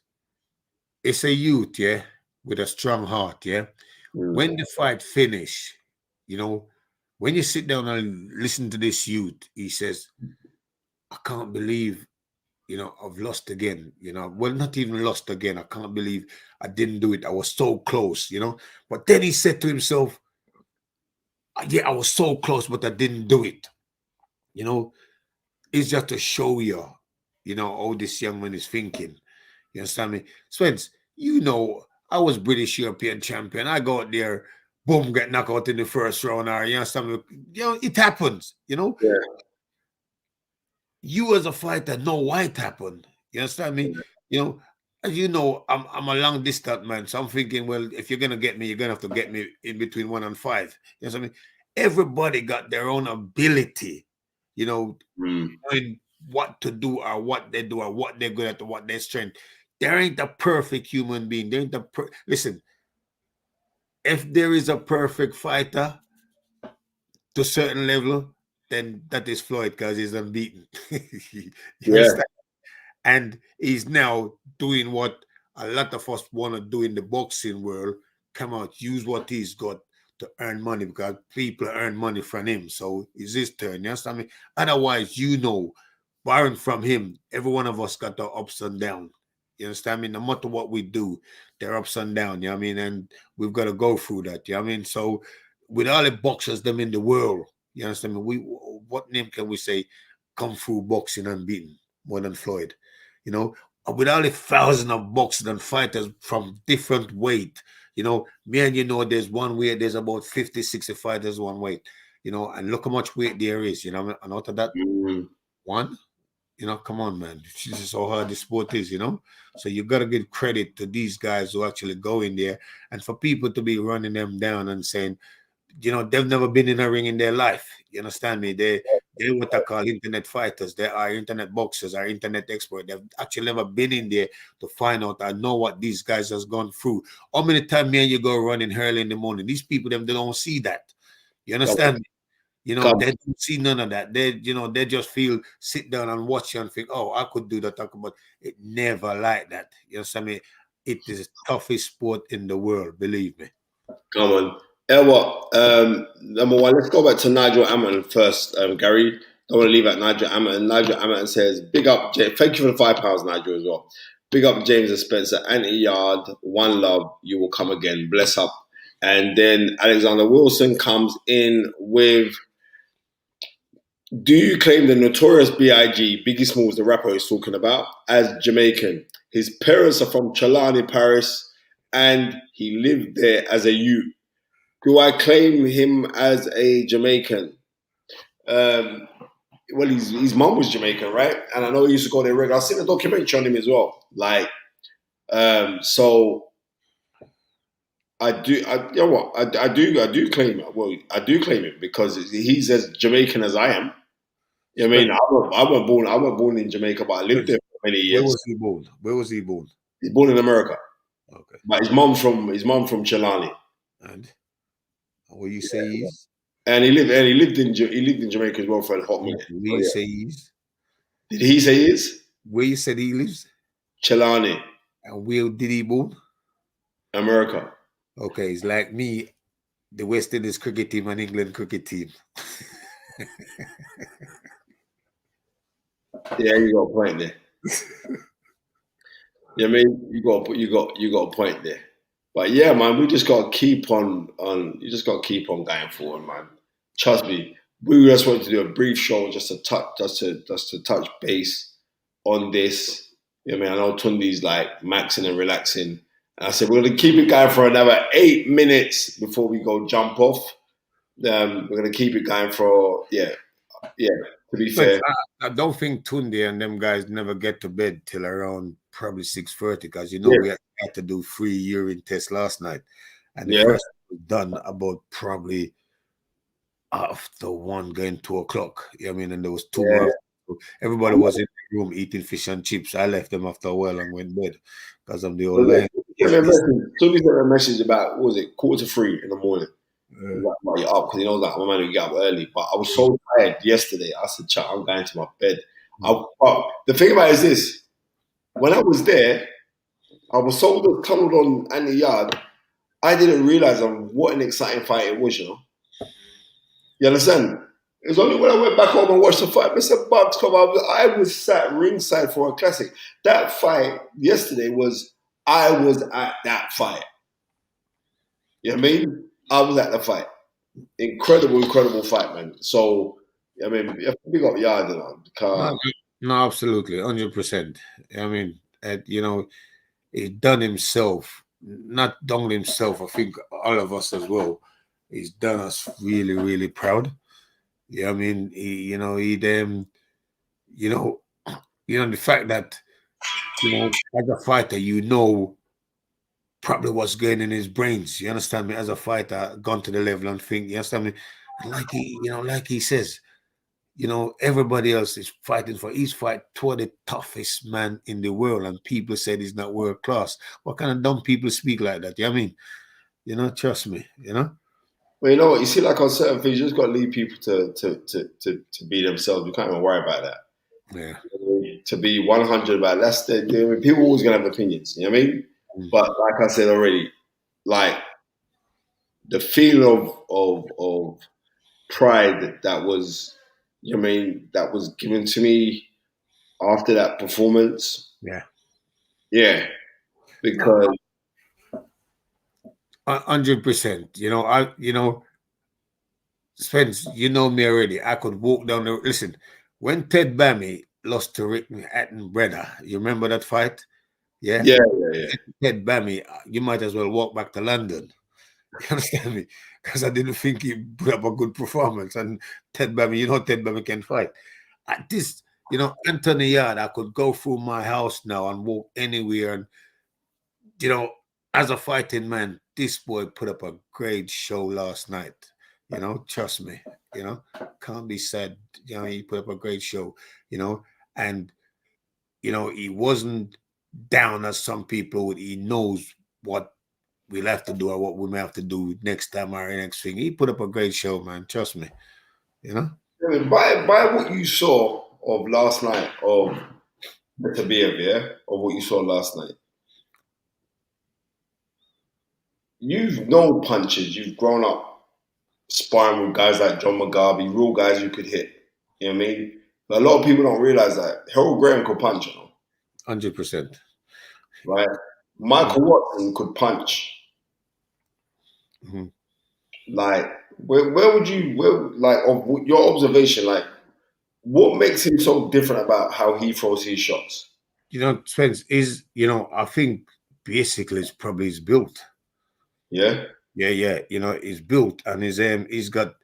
It's a youth, yeah, with a strong heart, yeah. When the fight finish, when you sit down and listen to this youth, he says, I can't believe, I've lost again, well, not even lost again. I can't believe I didn't do it. I was so close, But then he said to himself, yeah, I was so close, but I didn't do it. It's just to show you, how this young man is thinking. You understand me? Spence, I was British European champion. I go out there, boom, get knocked out in the first round. Or, you understand me? It happens, Yeah. You as a fighter know why it happened. You understand me? As you know, I'm a long distance man. So I'm thinking, well, if you're gonna get me, you're gonna have to get me in between 1 and 5. You know what I mean? Everybody got their own ability, knowing what to do or what they do or what they're good at or what their strength. There ain't a perfect human being. There ain't listen, if there is a perfect fighter to a certain level, then that is Floyd, because he's unbeaten. You understand? And he's now doing what a lot of us want to do in the boxing world, come out, use what he's got to earn money, because people earn money from him. So it's his turn. You understand me? Otherwise, barring from him, every one of us got the ups and downs. You understand me? No matter what we do, they're ups and downs. You know what I mean? And we've got to go through that. You know what I mean? So with all the boxers them in the world, you understand me? What name can we say come through boxing unbeaten more than Floyd? With all the thousands of boxers and fighters from different weight, me and there's one weight, there's about 50, 60 fighters one weight, and look how much weight there is, and out of that one, You know, come on, man. This is how hard the sport is, you know? So you got to give credit to these guys who actually go in there. And for people to be running them down and saying, you know, they've never been in a ring in their life. You understand me? They're what I call internet fighters. They are internet boxers, are internet experts. They've actually never been in there to find out and know what these guys has gone through. How many times me and you go running early in the morning? These people, them, they don't see that. You understand me? You know, they don't see none of that. They, you know, they just feel, sit down and watch you and think, oh, I could do that. But it never like that. You understand me? It is the toughest sport in the world, believe me. Come on. Number one, let's go back to Nigel Amon first, Gary. Don't want to leave out Nigel Amon. Nigel Amon says, big up, thank you for the £5, Nigel, as well. Big up James and Spencer. Anthony Yarde, one love, you will come again. Bless up. And then Alexander Wilson comes in with, do you claim the notorious B.I.G., Biggie Smalls, the rapper he's talking about, as Jamaican? His parents are from Chilani, Paris, and he lived there as a youth. Do I claim him as a Jamaican? Well, his mom was Jamaican, right? And I know he used to go there regularly. I've seen a documentary on him as well. Like, so I do. You know what? I do claim it. Well, I do claim it because he's as Jamaican as I am. You know what I mean, I was born in Jamaica, but I lived there for many years. Where was he born? Where was he born? He's born in America. Okay. But his mom from Chilani. And where you say he is? And he lived in Jamaica as well for a hot minute. Where you say he is? Did he say he is? Where you said he lives? Chilani. And where did he born? America. Okay, it's like me, the West Indies cricket team and England cricket team. Yeah, you got a point there. Yeah, I mean, you got a point there. But yeah, man, we just got to keep on. You just got to keep on going forward, man. Trust me. We just wanted to do a brief show just to touch base on this. You know what I mean? I know Tundi's like maxing and relaxing. And I said we're gonna keep it going for another 8 minutes before we go jump off. We're gonna keep it going for to be fair. I don't think Tunde and them guys never get to bed till around probably 6:30 because we had to do 3 urine tests last night. And the first was done about probably after 1 going 2 o'clock. You know what I mean? And there was 2 more. Everybody was in the room eating fish and chips. I left them after a while and went to bed because I'm the old man. Tunde sent a message about, what was it, 2:45 in the morning. Like, you're up because he knows that I'm a man who get up early. But I was so tired yesterday. I said, "Chat, I'm going to my bed." But the thing about it is this: when I was there, I was so tunneled on Anthony Yarde, I didn't realize what an exciting fight it was. You know, you understand? It was only when I went back home and watched the fight, Mr. Bugs come up. I was sat ringside for a classic. That fight yesterday I was at that fight. You know what I mean? I was at the fight. Incredible fight, man. So, I mean, we got Yarde on. No, absolutely, 100%. I mean, he done himself, not done himself. I think all of us as well. He's done us really, really proud. Yeah, I mean, the fact that as a fighter, probably what's going in his brains. You understand me? As a fighter, gone to the level and think, you understand me? And like he says, everybody else is fighting he's fight toward the toughest man in the world, and people said he's not world class. What kind of dumb people speak like that? You know what I mean? Trust me, Well, you know what? You see, like on certain things, you just got to leave people to be themselves. You can't even worry about that. Yeah. To be 100 about people always gonna have opinions. You know what I mean? But like I said already, like the feeling of pride that was, that was given to me after that performance. Yeah, because 100%. Spence, you know me already. I could walk down the. Listen, when Ted Bammy lost to Rick Attenbreda, you remember that fight? Yeah. Ted Bammy, you might as well walk back to London. You understand me? Because I didn't think he put up a good performance. And Ted Bammy, Ted Bammy can fight. You know, Anthony Yarde, I could go through my house now and walk anywhere. And, you know, as a fighting man, this boy put up a great show last night. You know, trust me, you know, can't be said. You know, he put up a great show, you know, and, you know, he wasn't down as some people would. He knows what we'll have to do or what we may have to do next time or next thing. He put up a great show, man. Trust me, you know. By what you saw of last night of BERTABIEV, yeah, of what you saw last night, you've known punches. You've grown up sparring with guys like John McGarvey, real guys you could hit. You know what I mean? A lot of people don't realize that Harold Graham could punch, you know, 100%. right? Michael Watson could punch. Mm-hmm. Like, where would you, like, of your observation, like, what makes him so different about how he throws his shots? You know, Spence is, you know, I think basically it's probably his built. Yeah. Yeah. You know, he's built and he's got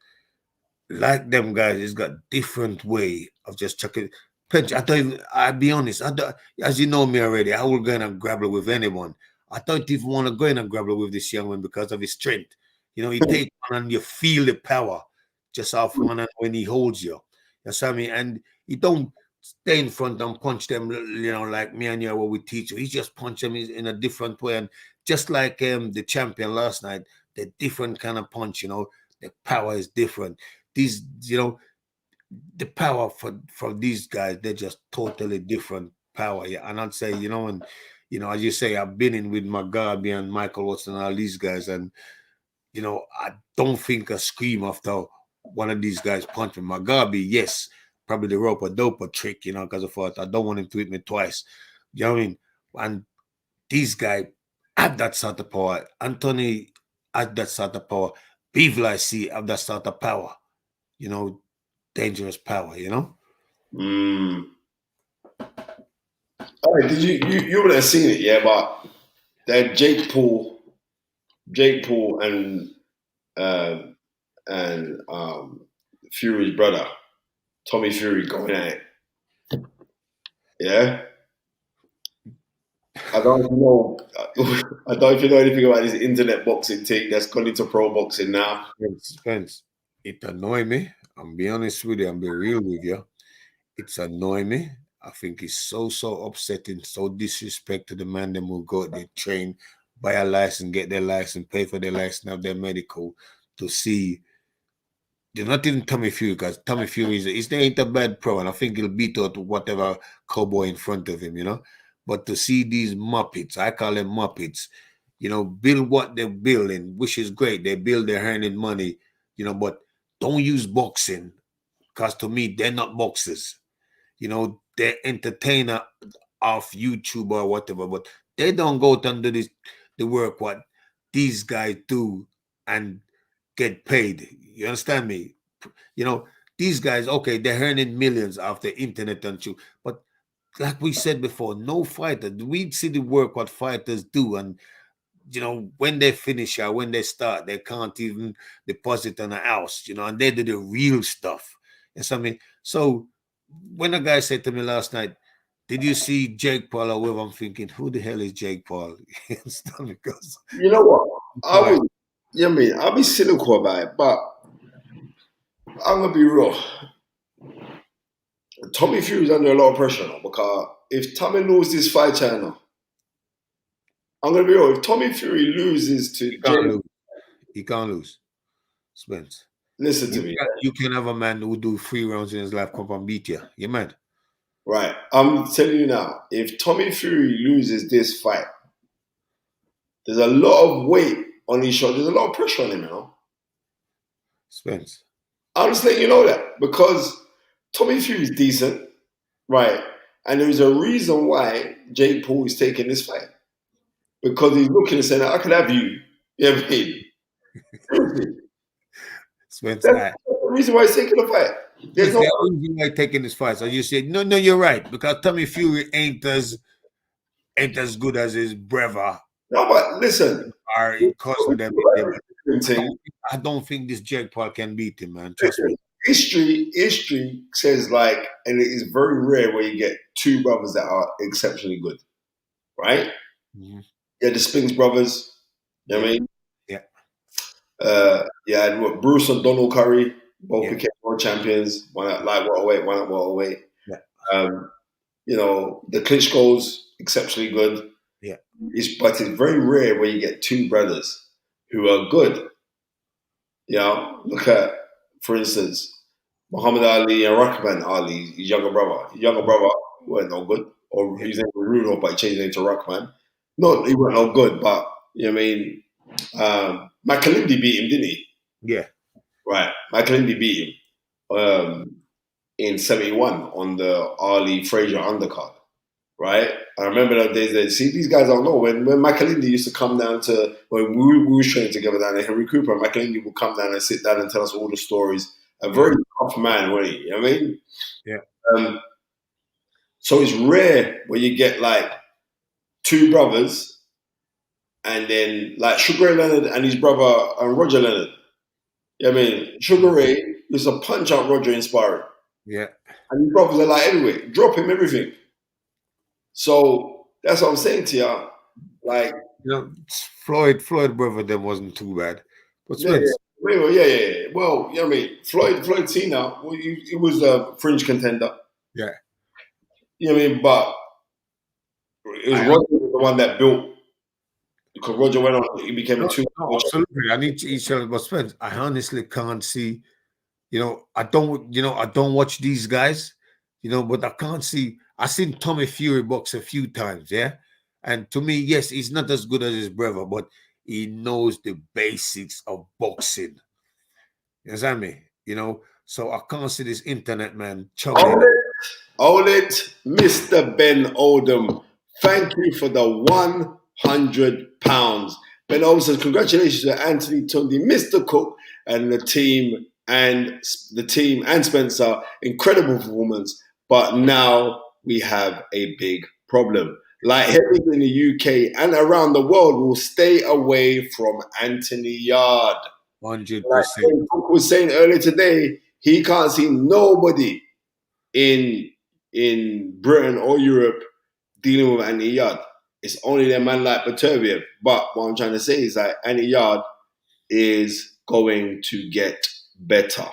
like them guys, he's got different way of just chucking. Pinch, I'll be honest, as you know me already, I will go in and grapple with anyone. I don't even want to go in and grapple with this young man because of his strength. You know, he takes on and you feel the power just off one when he holds you. You know what I mean? And he don't stay in front and punch them, you know, like me and you, what we teach you. He just punch them in a different way. And just like the champion last night, the different kind of punch, you know, the power is different. These, you know, the power for these guys, they're just totally different power. Yeah. And I'd say, you know, and you know, as you say, I've been in with McGarvey and Michael Watson and all these guys, and you know, I don't think I scream after one of these guys punch me. McGarvey, yes, probably the rope a dope trick, you know, because I thought I don't want him to hit me twice. You know what I mean? And these guys have that sort of power. Anthony had that sort of power. People I see have that sort of power. You know, dangerous power, you know? All right, did you would have seen it, yeah, but that Jake Paul um, and Fury's brother, Tommy Fury, going at it. Yeah, I don't know. I don't know if you know anything about this internet boxing thing that's gone into pro boxing now. Spence, it annoy me. I'm be honest with you. I'm be real with you. It's annoying me. I think it's so upsetting, so disrespect to the man them who go they train, buy a license, get their license, pay for their license, have their medical to see. They're not even Tommy Fury because Tommy Fury is they ain't a bad pro, and I think he'll beat out whatever cowboy in front of him, you know. But to see these Muppets, I call them Muppets, you know, build what they're building, which is great. They build, they're earning money, you know, but don't use boxing because to me, they're not boxers. You know, they're entertainer off YouTube or whatever, but they don't go out and do the work what these guys do and get paid. You understand me? You know, these guys, okay, they're earning millions off the internet and you, but like we said before, no fighter. We see the work what fighters do, and you know, when they finish or when they start, they can't even deposit on a house, you know, and they do the real stuff. And so I mean, so when a guy said to me last night, did you see Jake Paul or whatever? I'm thinking, who the hell is Jake Paul? Because You know what? I'll be cynical about it, but I'm gonna be real. Tommy Fury's under a lot of pressure now because if Tommy loses this fight, China, I'm gonna be real. If Tommy Fury loses to he can't Jake, lose. He can't lose. Spence. listen to me. You can have a man who do 3 rounds in his life come and beat you. You mad? Right. I'm telling you now, if Tommy Fury loses this fight, there's a lot of weight on his shoulders. There's a lot of pressure on him, you know. Spence. I'm just letting you know that because Tommy Fury's decent, right? And there's a reason why Jake Paul is taking this fight. Because he's looking and saying, I can have you. You know what I mean? Spence, That's the reason why he's taking the fight. There's no reason why taking this fight. So you said, no, you're right. Because Tommy Fury ain't as good as his brother. No, but listen. I don't think this Jake Paul can beat him, man. Trust me. history says like, and it is very rare where you get two brothers that are exceptionally good, right? Mm-hmm. Yeah, the Spinks brothers. You know what I mean? Yeah. What, Bruce and Donald Curry both Yeah. became world champions. One at light welterweight, one at welterweight. Yeah. You know, the Klitschko's exceptionally good. Yeah. But it's very rare where you get two brothers who are good. You know, look at, for instance, Muhammad Ali and Rahman Ali, his younger brother. His younger brother weren't no good. Or his name was Rudolph, but he changed his name to Rahman. No, he weren't no good, but, you know what I mean? McAlindy beat him, didn't he? Yeah. Right. McAlindy beat him in 71 on the Ali Frazier undercard. Right? I remember those days that, see, these guys don't know. When McAlindy used to come down to, when we were training together down there, Henry Cooper, McAlindy would come down and sit down and tell us all the stories. A very tough man, wasn't he? You know what I mean? Yeah. So it's rare where you get like two brothers and then like Sugar Ray Leonard and his brother Roger Leonard. You know what I mean? Sugar Ray used to punch out Roger in sparring. Yeah. And his brothers are like, anyway, drop him everything. So that's what I'm saying to you. Like, you know, Floyd brother them wasn't too bad. But Spence. Yeah. Well, you know what I mean? Floyd Cena, well, he was a fringe contender. Yeah. You know what I mean? But it was Roger the one that built, because Roger went on, he became a two. No, absolutely. I need each other, but Spence, I honestly can't see, I don't watch these guys, but I can't see. I've seen Tommy Fury box a few times, yeah? And to me, yes, he's not as good as his brother, but he knows the basics of boxing. You understand me? So I can't see this internet man chugging. Hold it, Mr. Ben Oldham. Thank you for the £100. Ben Oldham says, congratulations to Anthony Tundi, Mr. Cook, and the team and Spencer. Incredible performance. But now we have a big problem. Like heavy in the UK and around the world will stay away from Anthony Yarde. 100%. Like Cook was saying earlier today, he can't see nobody in Britain or Europe dealing with Anthony Yarde. It's only a man like Beterbiev. But what I'm trying to say is that Anthony Yarde is going to get better.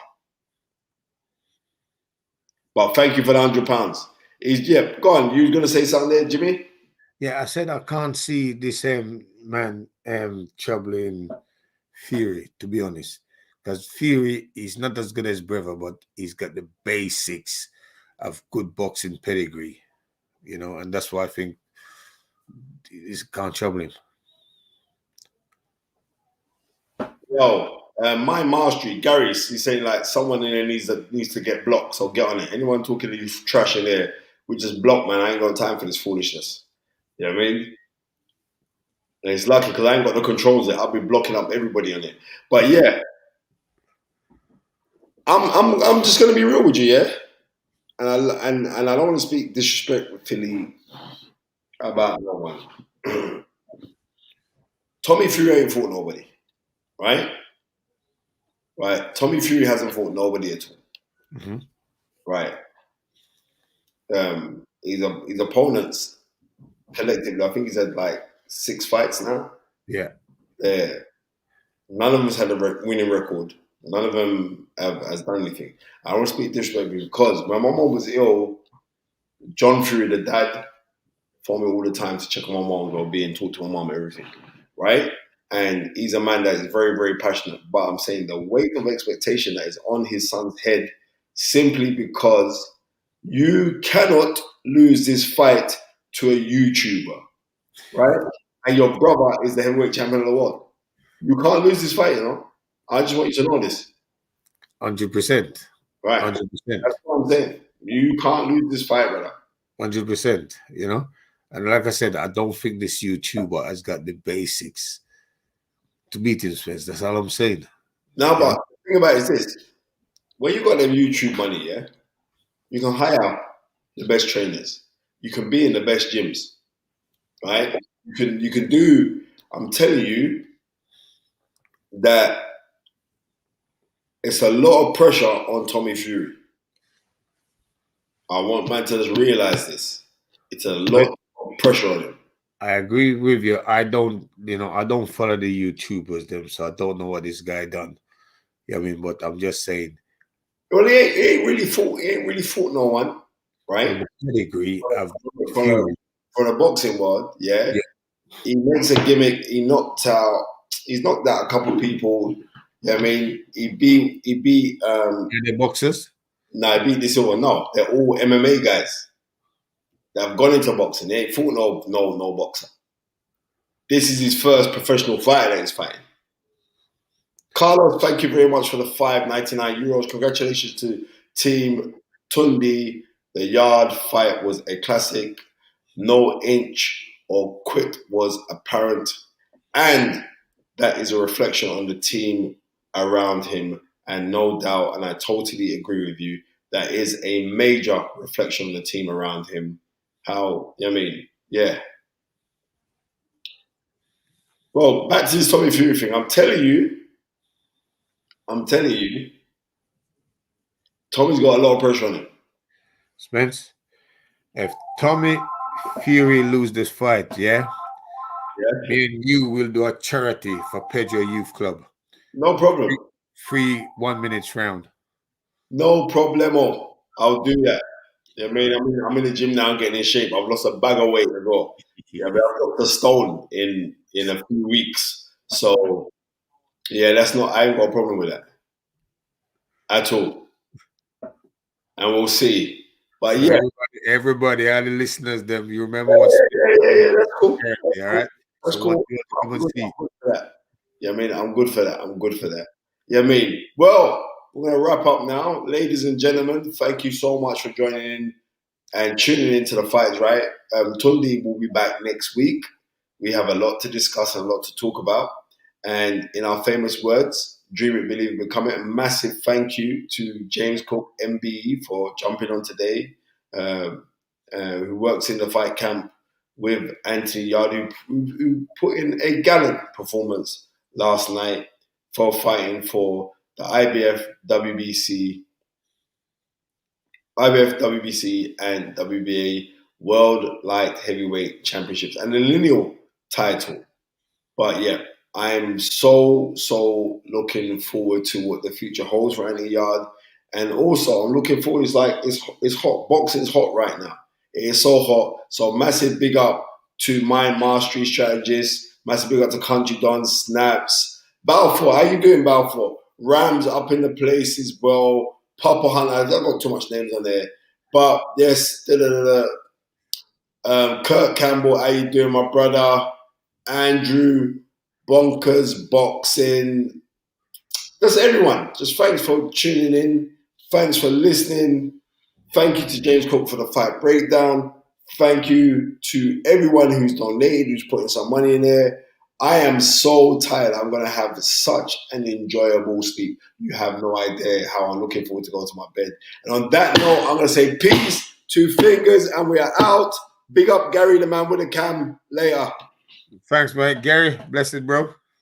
But thank you for the £100. Go on. You was going to say something there, Jimmy? Yeah, I said I can't see this man troubling Fury, to be honest. Because Fury is not as good as brother, but he's got the basics of good boxing pedigree, and that's why I think this can't trouble him. Yo, my mastery, Gary's, he's saying like someone in there needs to get blocked, so get on it. Anyone talking to you trash in there, we just block, man. I ain't got time for this foolishness. You know what I mean? And it's lucky because I ain't got the controls there. I'll be blocking up everybody on it. But yeah, I'm just gonna be real with you, yeah. And I don't want to speak disrespectfully about no one. Tommy Fury ain't fought nobody, right? Right. Tommy Fury hasn't fought nobody at all. Mm-hmm. Right. His opponents collectively, I think he's had like 6 fights now. Yeah. None of them has had a winning record. None of them has done anything. I don't want to speak disrespectfully because when my mom was ill, John Fury, the dad, phoned me all the time to check on my mom, go be and talk to my mom, everything. Right? And he's a man that is very, very passionate. But I'm saying the weight of expectation that is on his son's head simply because you cannot lose this fight to a YouTuber, right? And your brother is the heavyweight champion of the world. You can't lose this fight, I just want you to know this. 100%. Right. 100%. That's what I'm saying. You can't lose this fight, brother. 100%, And like I said, I don't think this YouTuber has got the basics to beat him, Spence. That's all I'm saying. Now, but the thing about it is this. When you got them YouTube money, yeah, you can hire the best trainers. You can be in the best gyms, right? You can do, I'm telling you that it's a lot of pressure on Tommy Fury. I want man to just realize this. It's a lot of pressure on him. I agree with you. I don't follow the YouTubers them, so I don't know what this guy done. I mean, but I'm just saying. Well, he ain't really fought no one, right? I agree. For the boxing world, yeah. He makes a gimmick. He's knocked out a couple of people. I mean, he beat the boxers? No, he beat this one. No, they're all MMA guys that have gone into boxing. They ain't fought no boxer. This is his first professional fight that he's fighting. Carlos, thank you very much for the €5.99. Congratulations to Team Tundi. The Yarde fight was a classic. No inch or quit was apparent. And that is a reflection on the team around him. And no doubt, and I totally agree with you, that is a major reflection on the team around him. Yeah. Well, back to this Tommy Fury thing. I'm telling you, Tommy's got a lot of pressure on him. Spence, if Tommy Fury lose this fight, me and you will do a charity for Pedro Youth Club. No problem. Free 1 minute round. No problemo. I'll do that. I'm in the gym now, getting in shape. I've lost a bag of weight as well. I've lost a stone in a few weeks. So I ain't got a problem with that at all. And we'll see. But so everybody, all the listeners, them, you remember what's that's cool. All right. That's cool. I'm good for that. Well, we're going to wrap up now. Ladies and gentlemen, thank you so much for joining in and tuning into the fights, right? Tundi will be back next week. We have a lot to discuss and a lot to talk about. And in our famous words, dream it, believe it, become it. A massive thank you to James Cook MBE for jumping on today, who works in the fight camp with Anthony Yarde, who put in a gallant performance last night for fighting for the IBF, WBC, and WBA World Light Heavyweight Championships and the lineal title. But I'm so looking forward to what the future holds for Anthony Yarde. And also, I'm looking forward, it's hot. Boxing's hot right now. It is so hot. So massive big up to Mind Mastery Strategist. Massive big up to Country Don, Snaps. Balfour, how you doing, Balfour? Rams up in the place as well. Papa Hunter, I've got too much names on there. But yes, Kurt Campbell, how you doing, my brother? Andrew, Bonkers, Boxing. That's everyone. Just thanks for tuning in. Thanks for listening. Thank you to James Cook for the fight breakdown. Thank you to everyone who's donated, who's putting some money in there. I am so tired. I'm going to have such an enjoyable sleep. You have no idea how I'm looking forward to go to my bed. And on that note, I'm going to say peace, 2 fingers, and we are out. Big up Gary, the man with the cam. Later. Thanks, man. Gary, blessed, bro.